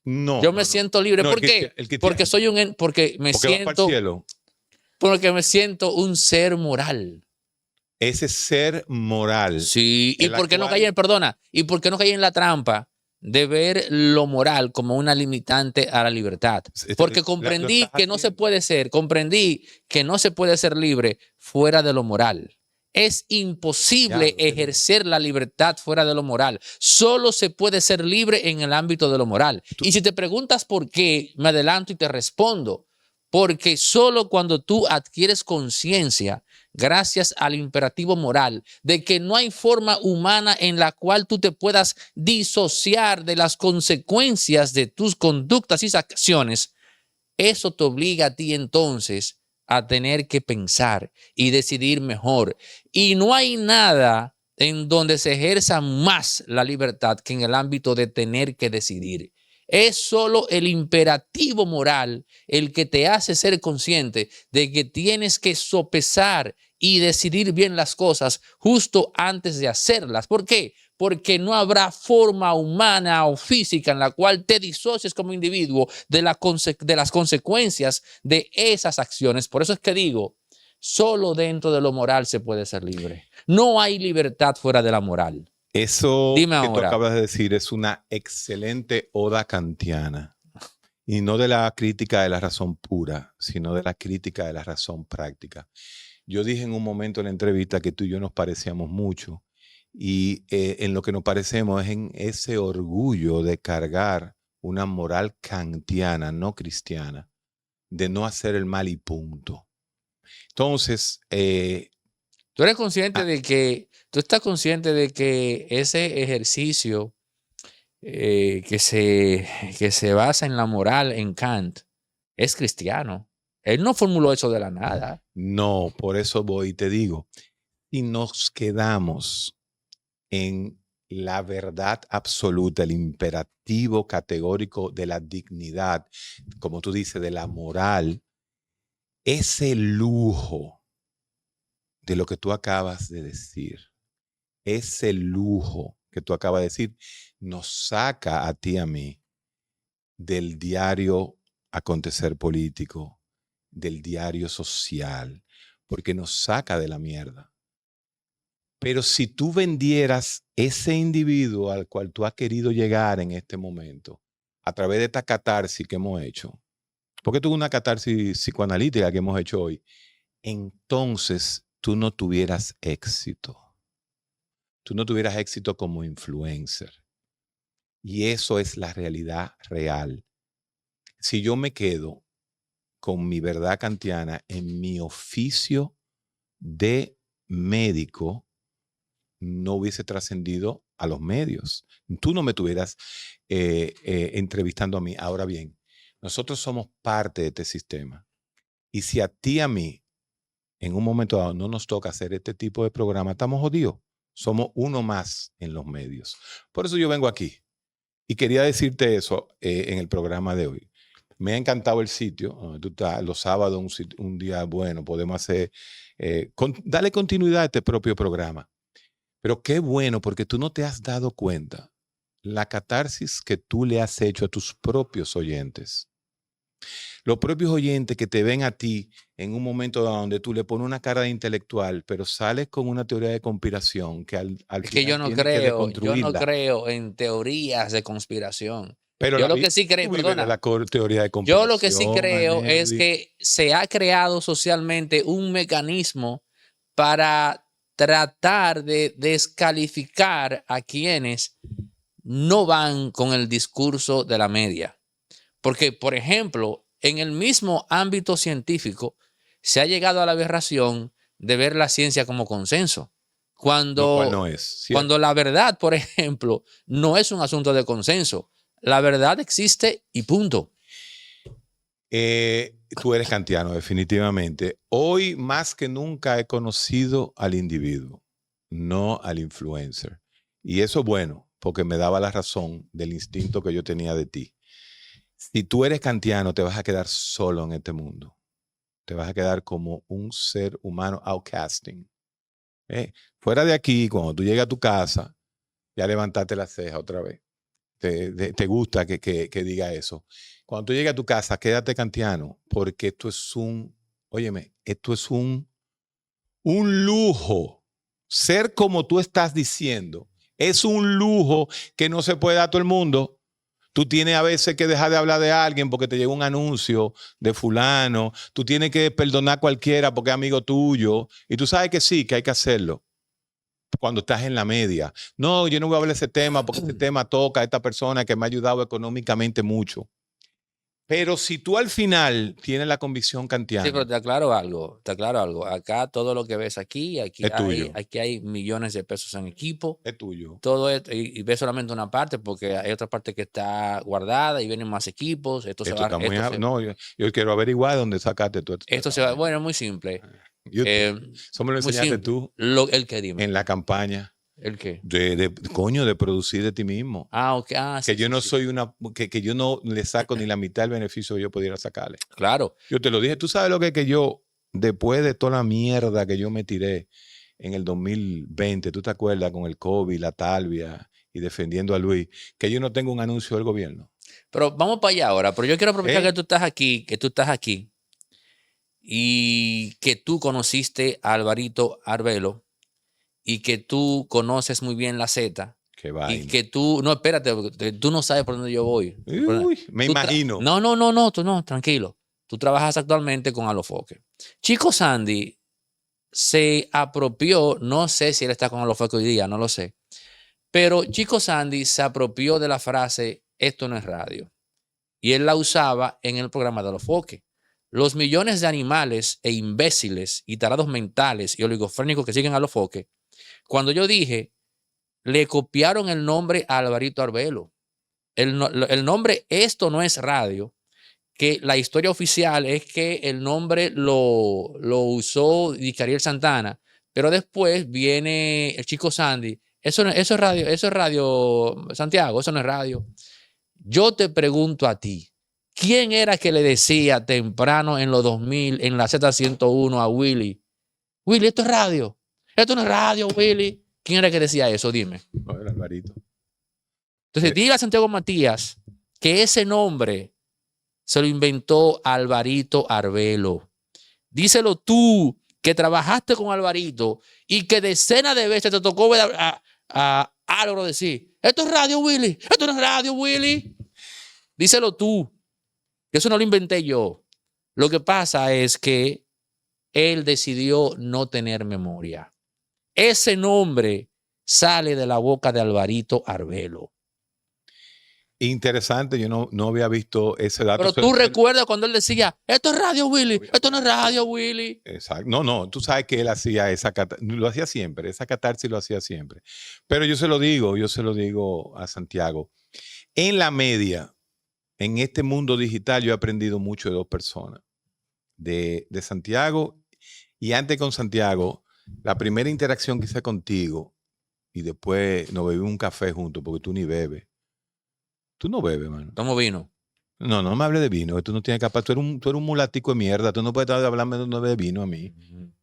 No. Yo me siento libre. No, ¿Por qué? Porque soy un, porque me porque vas para el siento, cielo. porque me siento un ser moral. Ese ser moral. Sí, y el por qué no cual- caí en, perdona, y por qué no caí en la trampa de ver lo moral como una limitante a la libertad. Porque lo comprendí estás que no se haciendo. puede ser, comprendí que no se puede ser libre fuera de lo moral. Es imposible Ya, ejercer la libertad fuera de lo moral. Solo se puede ser libre en el ámbito de lo moral. Y si te preguntas por qué, me adelanto y te respondo. Porque solo cuando tú adquieres conciencia, gracias al imperativo moral, de que no hay forma humana en la cual tú te puedas disociar de las consecuencias de tus conductas y acciones, eso te obliga a ti entonces a tener que pensar y decidir mejor. Y no hay nada en donde se ejerza más la libertad que en el ámbito de tener que decidir. Es solo el imperativo moral el que te hace ser consciente de que tienes que sopesar y decidir bien las cosas justo antes de hacerlas. ¿Por qué? Porque no habrá forma humana o física en la cual te disocies como individuo de las consecuencias de esas acciones. Por eso es que digo, solo dentro de lo moral se puede ser libre. No hay libertad fuera de la moral. Eso Dime que tú ahora. acabas de decir es una excelente oda kantiana. Y no de la crítica de la razón pura, sino de la crítica de la razón práctica. Yo dije en un momento en la entrevista que tú y yo nos parecíamos mucho. Y en lo que nos parecemos es en ese orgullo de cargar una moral kantiana, no cristiana, de no hacer el mal y punto. Entonces, ¿Tú eres consciente de que, tú estás consciente de que ese ejercicio que se basa en la moral en Kant es cristiano? Él no formuló eso de la nada. no, por eso voy y te digo, y nos quedamos en la verdad absoluta, el imperativo categórico de la dignidad, como tú dices, de la moral, ese lujo de lo que tú acabas de decir, ese lujo que tú acabas de decir, nos saca a ti y a mí del diario acontecer político, del diario social, porque nos saca de la mierda. Pero si tú vendieras ese individuo al cual tú has querido llegar en este momento, a través de esta catarsis que hemos hecho, porque tuvo una catarsis psicoanalítica que hemos hecho hoy, entonces tú no tuvieras éxito. Tú no tuvieras éxito como influencer. Y eso es la realidad real. Si yo me quedo con mi verdad kantiana en mi oficio de médico, no hubiese trascendido a los medios. Tú no me estuvieras entrevistando a mí. Ahora bien, nosotros somos parte de este sistema. Y si a ti y a mí, en un momento dado, no nos toca hacer este tipo de programa, estamos jodidos. Somos uno más en los medios. Por eso yo vengo aquí. Y quería decirte eso en el programa de hoy. Me ha encantado el sitio donde tú estás, los sábados, un día bueno, podemos hacer, dale continuidad a este propio programa. Pero qué bueno, porque tú no te has dado cuenta la catarsis que tú le has hecho a tus propios oyentes. Los propios oyentes que te ven a ti en un momento donde tú le pones una cara de intelectual, pero sales con una teoría de conspiración que al Es que final tienes que yo no deconstruirla. creo en teorías de conspiración. Pero Yo la lo que sí creo, tú vives de perdona, la teoría de yo lo que sí conspiración, creo es Anerdy. que se ha creado socialmente un mecanismo para tratar de descalificar a quienes no van con el discurso de la media. Porque, por ejemplo, en el mismo ámbito científico se ha llegado a la aberración de ver la ciencia como consenso. Lo cual Cuando, no es, cuando ¿cierto? la verdad, por ejemplo, no es un asunto de consenso. La verdad existe y punto. Tú eres kantiano, definitivamente. Hoy más que nunca he conocido al individuo, no al influencer. Y eso es bueno, porque me daba la razón del instinto que yo tenía de ti. Si tú eres kantiano, te vas a quedar solo en este mundo. Te vas a quedar como un ser humano outcasting. Fuera de aquí, cuando tú llegas a tu casa, ya levantaste la ceja otra vez. Te gusta que diga eso. Cuando tú llegas a tu casa, quédate kantiano, porque óyeme, esto es un lujo. Ser como tú estás diciendo es un lujo que no se puede dar a todo el mundo. Tú tienes a veces que dejar de hablar de alguien porque te llegó un anuncio de fulano. Tú tienes que perdonar a cualquiera porque es amigo tuyo. Y tú sabes que sí, que hay que hacerlo cuando estás en la media. No, yo no voy a hablar de ese tema porque este tema toca a esta persona que me ha ayudado económicamente mucho. Pero si tú al final tienes la convicción Sí, kantiana, pero te aclaro algo, te aclaro algo. Acá todo lo que ves aquí, es tuyo, aquí hay millones de pesos en equipo. es tuyo, Todo esto, y ves solamente una parte porque hay otra parte que está guardada y vienen más equipos. esto está muy... No, yo quiero averiguar dónde sacaste toda Esto se esta va, vaina. bueno, es muy simple. YouTube. eh, Eso me lo muy enseñaste simple. tú El que dime, en la campaña el que. coño, de producir de ti mismo. Ah, ok, Que sí, yo sí, no sí. soy que yo no le saco ni la mitad del beneficio que yo pudiera sacarle. Claro. Yo te lo dije, tú sabes lo que yo, después de toda la mierda que yo me tiré en el 2020, ¿tú te acuerdas con el COVID, la Talvia y defendiendo a Luis, que yo no tengo un anuncio del gobierno? Pero vamos para allá ahora. Pero yo quiero aprovechar ¿Eh? que tú estás aquí y que tú conociste a Alvarito Arbelo y que tú conoces muy bien la Z Qué y vaina. que tú, no, espérate, porque tú no sabes por dónde yo voy. Uy, me imagino. No, tú no, tranquilo. Tú trabajas actualmente con Alofoque. Chico Sandy se apropió, no sé si él está con Alofoque hoy día, no lo sé, pero Chico Sandy se apropió de la frase, esto no es radio. Y él la usaba en el programa de Alofoque. Los millones de animales e imbéciles y tarados mentales y oligofrénicos que siguen a Alofoque, cuando yo dije, le copiaron el nombre a Alvarito Arbelo. El nombre Esto no es radio, que la historia oficial es que el nombre lo usó Ariel Santana, pero después viene el Chico Sandy. Eso es radio, Santiago, eso no es radio. Yo te pregunto a ti, ¿quién era que le decía temprano en los 2000 en la Z101 a Willy? Willy, esto es radio. Esto no es radio, Willy. ¿Quién era que decía eso? Dime. No, el Alvarito. Entonces, diga a Santiago Matías que ese nombre se lo inventó Alvarito Arbelo. Díselo tú, que trabajaste con Alvarito y que decenas de veces te tocó ver a Álvaro decir, esto es radio, Willy, esto no es radio, Willy. Díselo tú, que eso no lo inventé yo. Lo que pasa es que él decidió no tener memoria. Ese nombre sale de la boca de Alvarito Arbelo. Interesante, yo no había visto ese dato. Pero tú recuerdas cuando él decía, esto es radio, Willy, esto no es radio, Willy. Exacto. No, tú sabes que él hacía lo hacía siempre, esa catarsis lo hacía siempre. Pero yo se lo digo a Santiago. En la media, en este mundo digital, yo he aprendido mucho de dos personas, de Santiago, y antes con Santiago, la primera interacción que hice contigo, y después nos bebimos un café juntos, porque tú ni bebes. Tú no bebes, mano. Tomo vino. No, no me hable de vino, que tú no tienes capaz, tú eres un mulatico de mierda, tú no puedes estar hablando de vino a mí.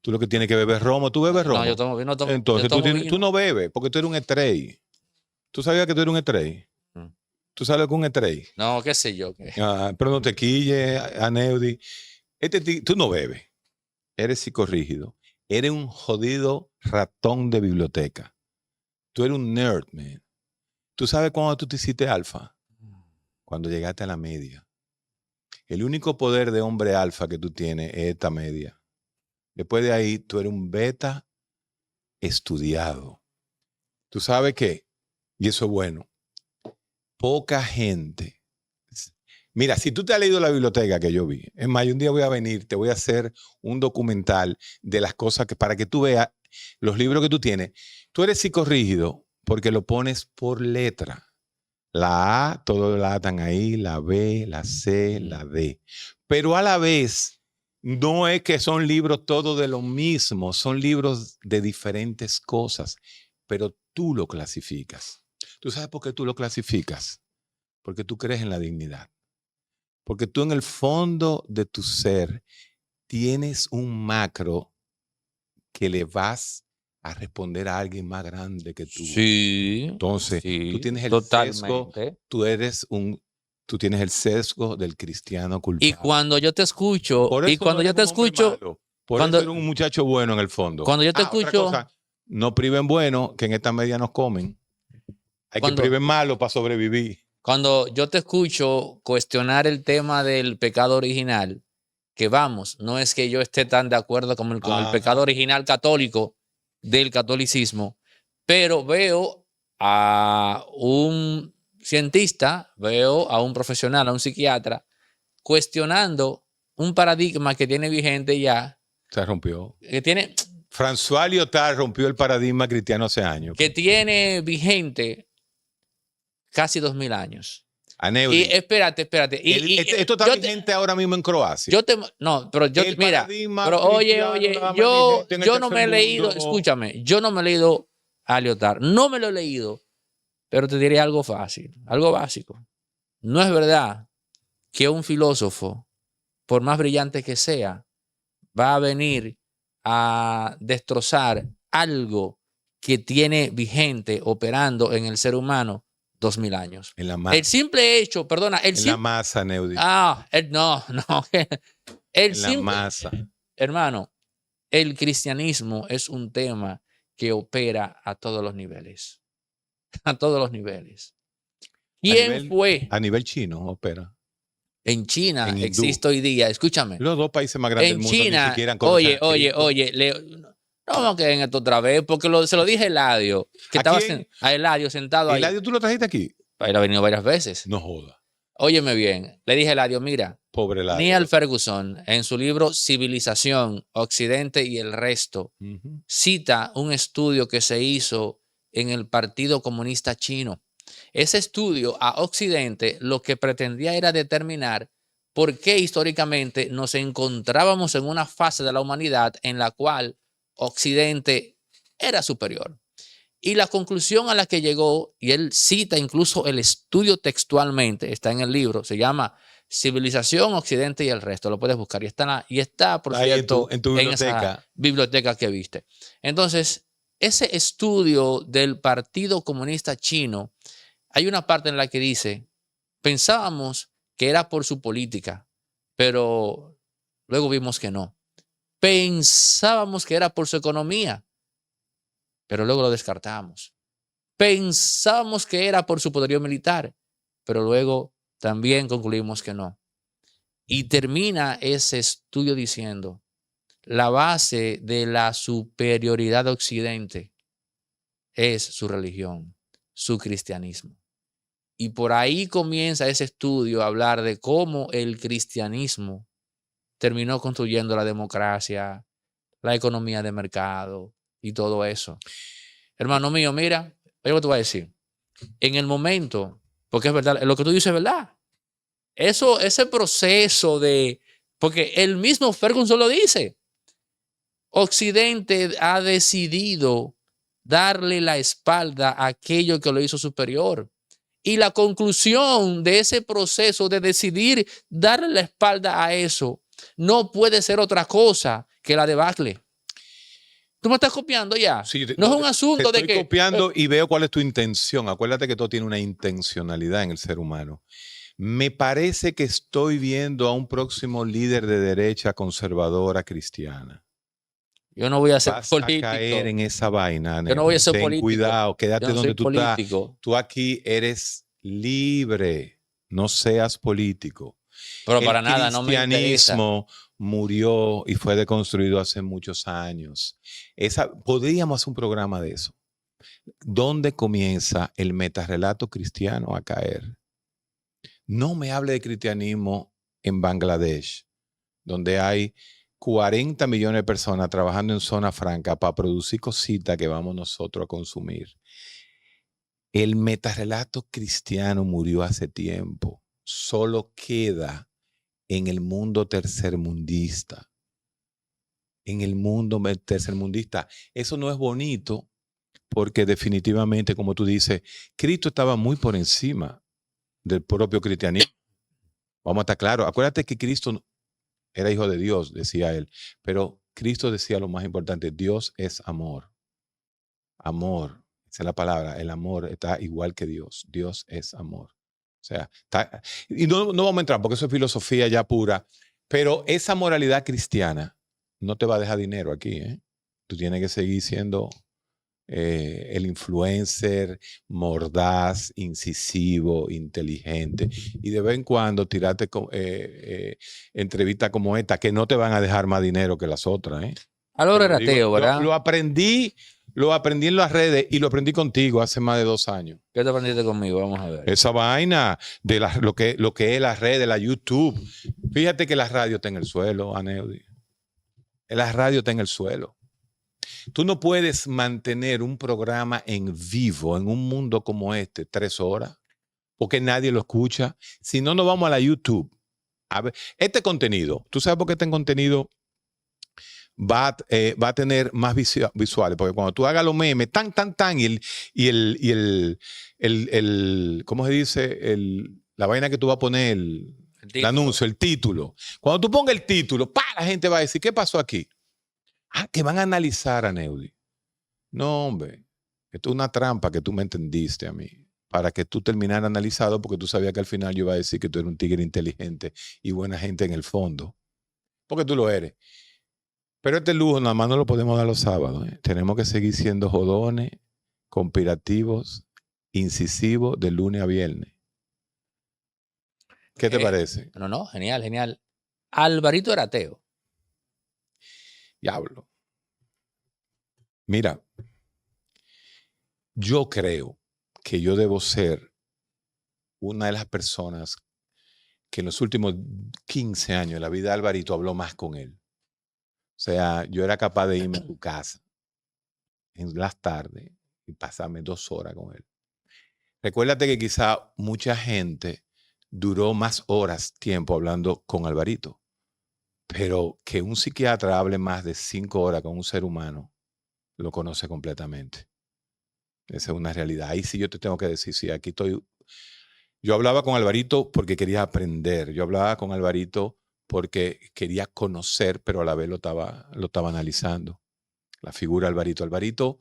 Tú lo que tienes que beber es romo, tú bebes No, yo romo. tomo vino, yo Entonces tomo tú vino. no bebes, porque tú eres un estrella. ¿Tú sabías que tú eres un estrella? Mm. ¿Tú sabes lo que es un estrella? No, qué sé yo. Pero no te quilles, Aneudi. Tú no bebes, eres psicorrígido, eres un jodido ratón de biblioteca. Tú eres un nerd, man. ¿Tú sabes cuándo tú te hiciste alfa? Cuando llegaste a la media. El único poder de hombre alfa que tú tienes es esta media. Después de ahí, tú eres un beta estudiado. ¿Tú sabes qué? Y eso es bueno. Poca gente. Mira, si tú te has leído la biblioteca que yo vi, es más, un día voy a venir, te voy a hacer un documental de las cosas que, para que tú veas los libros que tú tienes. Tú eres psicorrígido porque lo pones por letra. La A, todo la A están ahí, la B, la C, la D. Pero a la vez, no es que son libros todos de lo mismo, son libros de diferentes cosas, pero tú lo clasificas. ¿Tú sabes por qué tú lo clasificas? Porque tú crees en la dignidad. Porque tú en el fondo de tu ser tienes un macro que le vas a responder a alguien más grande que tú. Sí, Entonces, tú sí, tienes el sesgo, totalmente. tú tienes el sesgo del cristiano Y culpable. cuando yo te escucho, Por y eso no cuando yo eres te un hombre escucho, malo. Por eso cuando, eres un muchacho bueno en el fondo. cuando yo te Otra escucho, cosa, no priven bueno, que en esta media nos comen. Hay que cuando, priven malo para sobrevivir. cuando yo te escucho cuestionar el tema del pecado original, que vamos, no es que yo esté tan de acuerdo con el pecado original católico del catolicismo, pero veo a un cientista, veo a un profesional, a un psiquiatra, cuestionando un paradigma que tiene vigente ya, Se rompió. que tiene, François Lyotard rompió el paradigma cristiano hace años. que tiene vigente casi 2000 años. Y Aneudi. espérate. Esto está vigente ahora mismo en Croacia. No, pero yo, El mira, paradigma pero cristiano nada más vigente en el yo no me he tercer leído, mundo. escúchame, yo no me he leído a Lyotard, no me lo he leído, pero te diré algo fácil, algo básico. No es verdad que un filósofo, por más brillante que sea, va a venir a destrozar algo que tiene vigente operando en el ser humano 2000 años. En la masa. El simple hecho, perdona, en la masa, Neudi. No. En la masa. Hermano, el cristianismo es un tema que opera a todos los niveles. A todos los niveles. ¿Quién fue? A nivel chino opera. En China En hindú. existe hoy día, escúchame. Los dos países más grandes En del mundo China, ni siquiera conocen a Cristo. oye, no vamos a quedar en esto otra vez, porque se lo dije a Eladio, que estaba a Eladio sentado ahí. ¿Eladio tú lo trajiste aquí? Él ha venido varias veces. No joda. Óyeme bien, le dije a Eladio, mira, pobre Eladio. Neil Ferguson, en su libro Civilización, Occidente y el Resto, cita un estudio que se hizo en el Partido Comunista Chino. Ese estudio a Occidente lo que pretendía era determinar por qué históricamente nos encontrábamos en una fase de la humanidad en la cual Occidente era superior. Y la conclusión a la que llegó, y él cita incluso el estudio textualmente, está en el libro, se llama Civilización, Occidente y el Resto, lo puedes buscar, y está por ahí cierto, en tu biblioteca. En esa biblioteca que viste. Entonces, ese estudio del Partido Comunista Chino, hay una parte en la que dice, pensábamos que era por su política, pero luego vimos que no. Pensábamos que era por su economía, pero luego lo descartamos. Pensábamos que era por su poderío militar, pero luego también concluimos que no. Y termina ese estudio diciendo, la base de la superioridad de Occidente es su religión, su cristianismo. Y por ahí comienza ese estudio a hablar de cómo el cristianismo terminó construyendo la democracia, la economía de mercado y todo eso. Hermano mío, mira, oye lo que te voy a decir. En el momento, porque es verdad, lo que tú dices es verdad. Ese proceso de, porque el mismo Ferguson lo dice, Occidente ha decidido darle la espalda a aquello que lo hizo superior. Y la conclusión de ese proceso de decidir darle la espalda a eso no puede ser otra cosa que la debacle. ¿Tú me estás copiando ya? Sí, No es un te asunto de estoy que copiando y veo cuál es tu intención. Acuérdate que todo tiene una intencionalidad en el ser humano. Me parece que estoy viendo a un próximo líder de derecha conservadora cristiana. yo no voy a ser Vas a caer político. en esa vaina, Yo no voy a Neudi. ser Ten político. cuidado, Yo quédate no soy donde tú estás. político. Tú aquí eres libre, no seas político. Pero El para nada, no me interesa. cristianismo murió y fue deconstruido hace muchos años. Podríamos hacer un programa de eso. ¿Dónde comienza el metarrelato cristiano a caer? No me hable de cristianismo en Bangladesh, donde hay 40 millones de personas trabajando en zona franca para producir cositas que vamos nosotros a consumir. El metarrelato cristiano murió hace tiempo. Solo queda en el mundo tercermundista. En el mundo tercermundista. Eso no es bonito porque definitivamente, como tú dices, Cristo estaba muy por encima del propio cristianismo. Vamos a estar claros. Acuérdate que Cristo era hijo de Dios, decía él. Pero Cristo decía lo más importante, Dios es amor. Amor, esa es la palabra, el amor está igual que Dios. Dios es amor. O sea, y no vamos a entrar porque eso es filosofía ya pura, pero esa moralidad cristiana no te va a dejar dinero aquí, ¿eh? Tú tienes que seguir siendo el influencer mordaz, incisivo, inteligente, y de vez en cuando tirarte entrevistas como esta que no te van a dejar más dinero que las otras. Álvaro Te lo digo, Erateo, ¿verdad? lo aprendí en las redes y lo aprendí contigo hace más de 2 años. ¿Qué te aprendiste conmigo? Vamos a ver. Esa vaina de lo que es las redes, la YouTube. Fíjate que la radio está en el suelo, Aneudi. La radio está en el suelo. Tú no puedes mantener un programa en vivo en un mundo como este 3 horas porque nadie lo escucha. Si no, nos vamos a la YouTube. A ver, este contenido, ¿tú sabes por qué este contenido va a tener más visuales? Porque cuando tú hagas los memes, tan, ¿cómo se dice? La vaina que tú vas a poner, el anuncio, el título. Cuando tú pongas el título, la gente va a decir, ¿qué pasó aquí? Que van a analizar a Neudi. No, hombre, esto es una trampa que tú me entendiste a mí, para que tú terminaras analizado, porque tú sabías que al final yo iba a decir que tú eres un tigre inteligente y buena gente en el fondo, porque tú lo eres. Pero este lujo nada más no lo podemos dar los sábados. Tenemos que seguir siendo jodones, conspirativos, incisivos de lunes a viernes. ¿Qué te parece? No, genial, genial. Alvarito Erateo. Diablo. Mira, yo creo que yo debo ser una de las personas que en los últimos 15 años la vida de Alvarito habló más con él. O sea, yo era capaz de irme a tu casa en las tardes y pasarme 2 horas con él. Recuérdate que quizá mucha gente duró más horas tiempo hablando con Alvarito, pero que un psiquiatra hable más de 5 horas con un ser humano, lo conoce completamente. Esa es una realidad. Ahí sí yo te tengo que decir, sí, aquí estoy. Yo hablaba con Alvarito porque quería aprender. Yo hablaba con Alvarito porque quería conocer, pero a la vez lo estaba analizando. La figura de Alvarito. Alvarito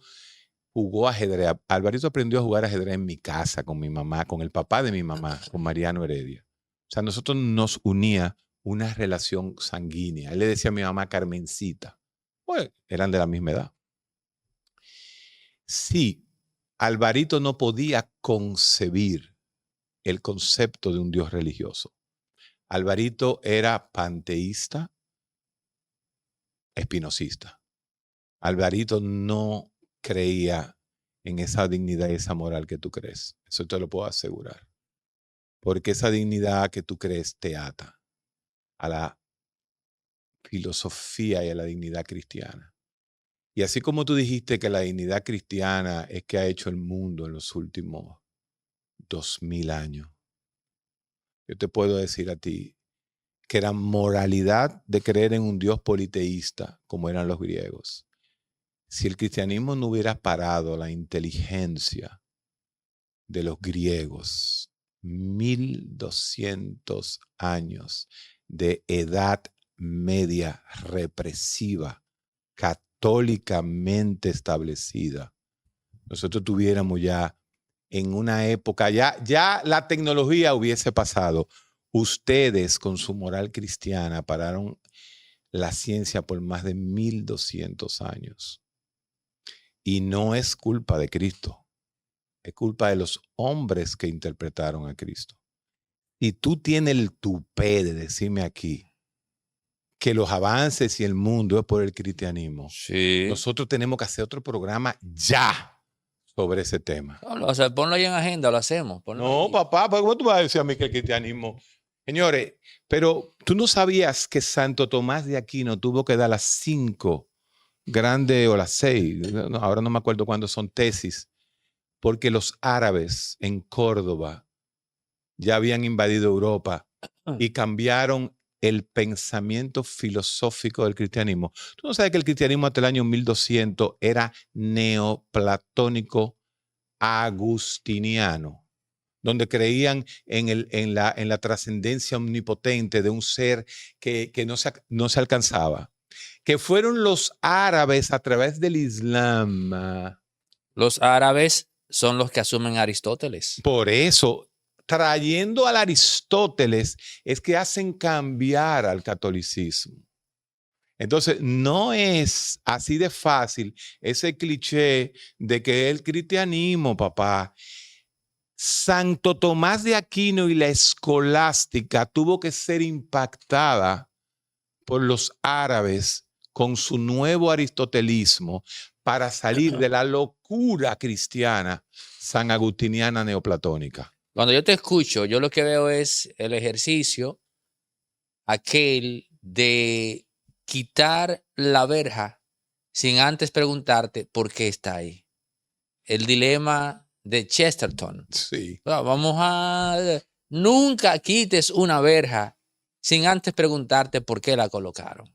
jugó ajedrez. Alvarito aprendió a jugar ajedrez en mi casa, con mi mamá, con el papá de mi mamá, con Mariano Heredia. O sea, nosotros nos unía una relación sanguínea. Él le decía a mi mamá Carmencita. Pues eran de la misma edad. Sí, Alvarito no podía concebir el concepto de un Dios religioso. Alvarito era panteísta, espinosista. Alvarito no creía en esa dignidad y esa moral que tú crees. Eso te lo puedo asegurar. Porque esa dignidad que tú crees te ata a la filosofía y a la dignidad cristiana. Y así como tú dijiste que la dignidad cristiana es que ha hecho el mundo en los últimos 2000 años, yo te puedo decir a ti que la moralidad de creer en un Dios politeísta, como eran los griegos, si el cristianismo no hubiera parado la inteligencia de los griegos. 1200 años de edad media represiva, católicamente establecida. Nosotros tuviéramos ya en una época, ya la tecnología hubiese pasado. Ustedes con su moral cristiana pararon la ciencia por más de 1200 años. Y no es culpa de Cristo, es culpa de los hombres que interpretaron a Cristo. Y tú tienes el tupé de decirme aquí que los avances y el mundo es por el cristianismo. Sí. Nosotros tenemos que hacer otro programa ya sobre ese tema. No, o sea, ponlo ahí en agenda, lo hacemos. No, Ahí. papá, ¿cómo tú vas a decir a mí que el cristianismo? Señores, pero tú no sabías que Santo Tomás de Aquino tuvo que dar las 5 grandes o las 6, ahora no me acuerdo cuándo son tesis, porque los árabes en Córdoba ya habían invadido Europa y cambiaron el pensamiento filosófico del cristianismo. Tú no sabes que el cristianismo hasta el año 1200 era neoplatónico agustiniano, donde creían en la trascendencia omnipotente de un ser que no se alcanzaba. Que fueron los árabes a través del Islam. Los árabes son los que asumen a Aristóteles. Por eso, trayendo al Aristóteles es que hacen cambiar al catolicismo. Entonces, no es así de fácil ese cliché de que el cristianismo, papá. Santo Tomás de Aquino y la escolástica tuvo que ser impactada por los árabes con su nuevo aristotelismo para salir de la locura cristiana sanagustiniana neoplatónica. Cuando yo te escucho, yo lo que veo es el ejercicio aquel de quitar la verja sin antes preguntarte por qué está ahí. El dilema de Chesterton. Sí. Nunca quites una verja sin antes preguntarte por qué la colocaron.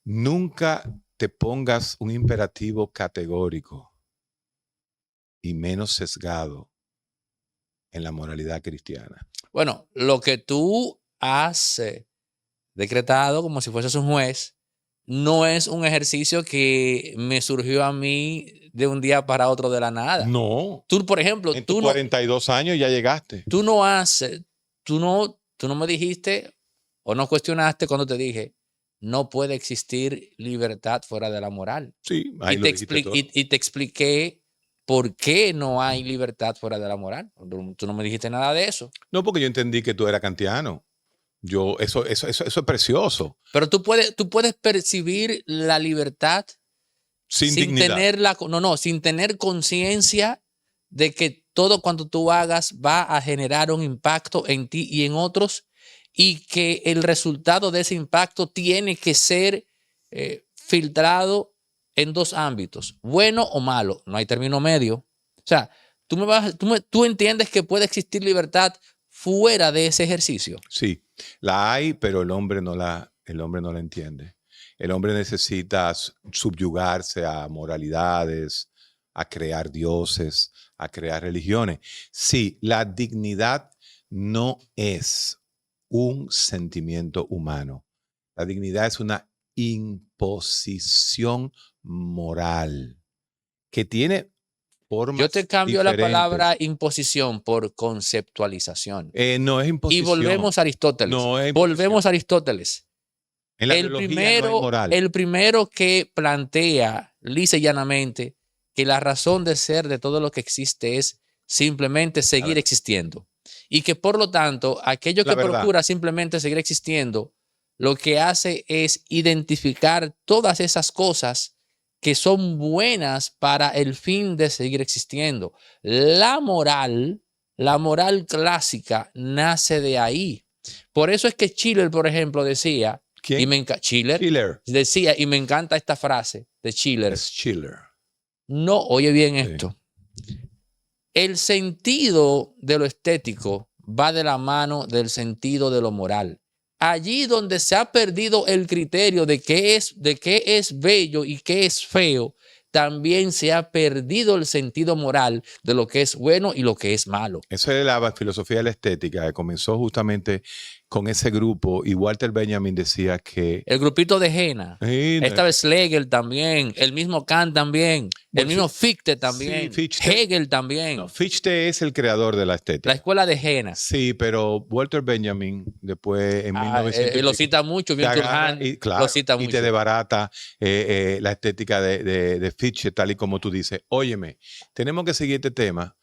Nunca te pongas un imperativo categórico y menos sesgado en la moralidad cristiana. Bueno, lo que tú has decretado como si fueses un juez no es un ejercicio que me surgió a mí de un día para otro de la nada. No. Tú, por ejemplo, en tus 42 años ya llegaste. Tú no me dijiste o no cuestionaste cuando te dije, no puede existir libertad fuera de la moral. Sí, ahí y te expliqué por qué no hay libertad fuera de la moral. Tú no me dijiste nada de eso. No, porque yo entendí que tú eras kantiano. Eso es precioso. Pero tú puedes percibir la libertad sin dignidad. Sin tener conciencia de que todo cuanto tú hagas va a generar un impacto en ti y en otros, y que el resultado de ese impacto tiene que ser filtrado en 2 ámbitos, bueno o malo, no hay término medio. O sea, tú entiendes que puede existir libertad fuera de ese ejercicio. Sí, la hay, pero el hombre no la entiende. El hombre necesita subyugarse a moralidades, a crear dioses, a crear religiones. Sí, la dignidad no es un sentimiento humano. La dignidad es una imposición moral que tiene formas Yo te cambio diferentes. la palabra imposición por conceptualización. No es imposición. Y volvemos a Aristóteles. No es volvemos a Aristóteles. En la biología no hay moral. El primero que plantea lisa y llanamente que la razón de ser de todo lo que existe es simplemente seguir existiendo. Y que por lo tanto, aquello que procura simplemente seguir existiendo, lo que hace es identificar todas esas cosas que son buenas para el fin de seguir existiendo. La moral clásica nace de ahí. Por eso es que Schiller, por ejemplo, decía, ¿Quién? Schiller decía, y me encanta esta frase de Schiller. Es Schiller. No, oye bien esto. El sentido de lo estético va de la mano del sentido de lo moral. Allí donde se ha perdido el criterio de qué es bello y qué es feo, también se ha perdido el sentido moral de lo que es bueno y lo que es malo. Eso es la filosofía de la estética, que comenzó justamente con ese grupo, y Walter Benjamin decía que... El grupito de Jena, Sí, esta vez Schlegel también, el mismo Kant también, el mismo Fichte también, sí, Fichte, Hegel también. no, Fichte es el creador de la estética. La escuela de Jena. Sí, pero Walter Benjamin después en 1900 lo cita mucho, Víctor Hahn, y, claro, lo cita y mucho. te desbarata la estética de Fichte, tal y como tú dices. Óyeme, tenemos que seguir este tema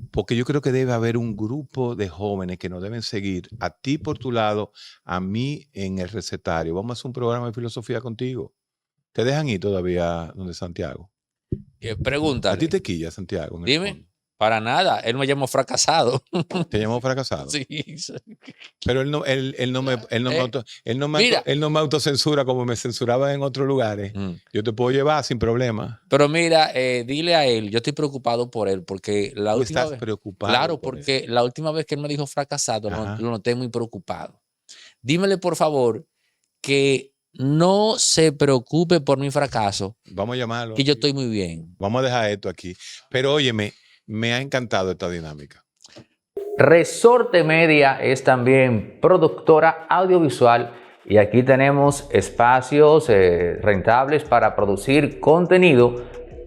porque yo creo que debe haber un grupo de jóvenes que nos deben seguir, a ti por tu lado, a mí en el recetario. Vamos a hacer un programa de filosofía contigo. ¿Te dejan ir todavía donde Santiago? Pregúntale. ¿A ti te quilla Santiago? Dime. Para nada, él me llamó fracasado. ¿Te llamó fracasado? Sí. Pero él no me autocensura como me censuraba en otros lugares. Yo te puedo llevar sin problema. Pero mira, dile a él, yo estoy preocupado por él, porque la última ¿Estás vez, preocupado? claro, porque él, la última vez que él me dijo fracasado, lo noté muy preocupado. Dímele, por favor, que no se preocupe por mi fracaso. Vamos a llamarlo. Que yo estoy muy bien. Vamos a dejar esto aquí. Pero óyeme, me ha encantado esta dinámica. Resorte Media es también productora audiovisual y aquí tenemos espacios rentables para producir contenido,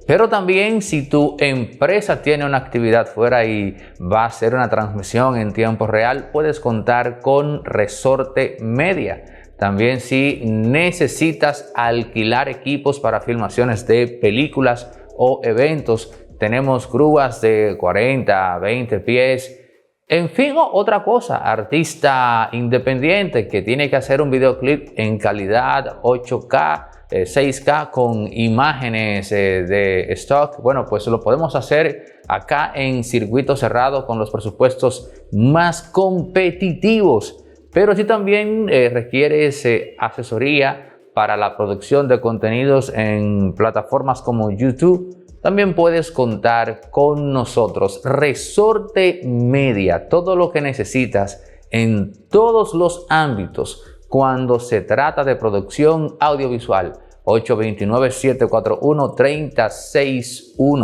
pero también si tu empresa tiene una actividad fuera y va a hacer una transmisión en tiempo real, puedes contar con Resorte Media. También si necesitas alquilar equipos para filmaciones de películas o eventos, tenemos grúas de 40, 20 pies. En fin, otra cosa, artista independiente que tiene que hacer un videoclip en calidad 8K, 6K con imágenes de stock. Bueno, pues lo podemos hacer acá en circuito cerrado con los presupuestos más competitivos. Pero si también requieres asesoría para la producción de contenidos en plataformas como YouTube, también puedes contar con nosotros. Resorte Media, todo lo que necesitas en todos los ámbitos cuando se trata de producción audiovisual. 829-741-3061.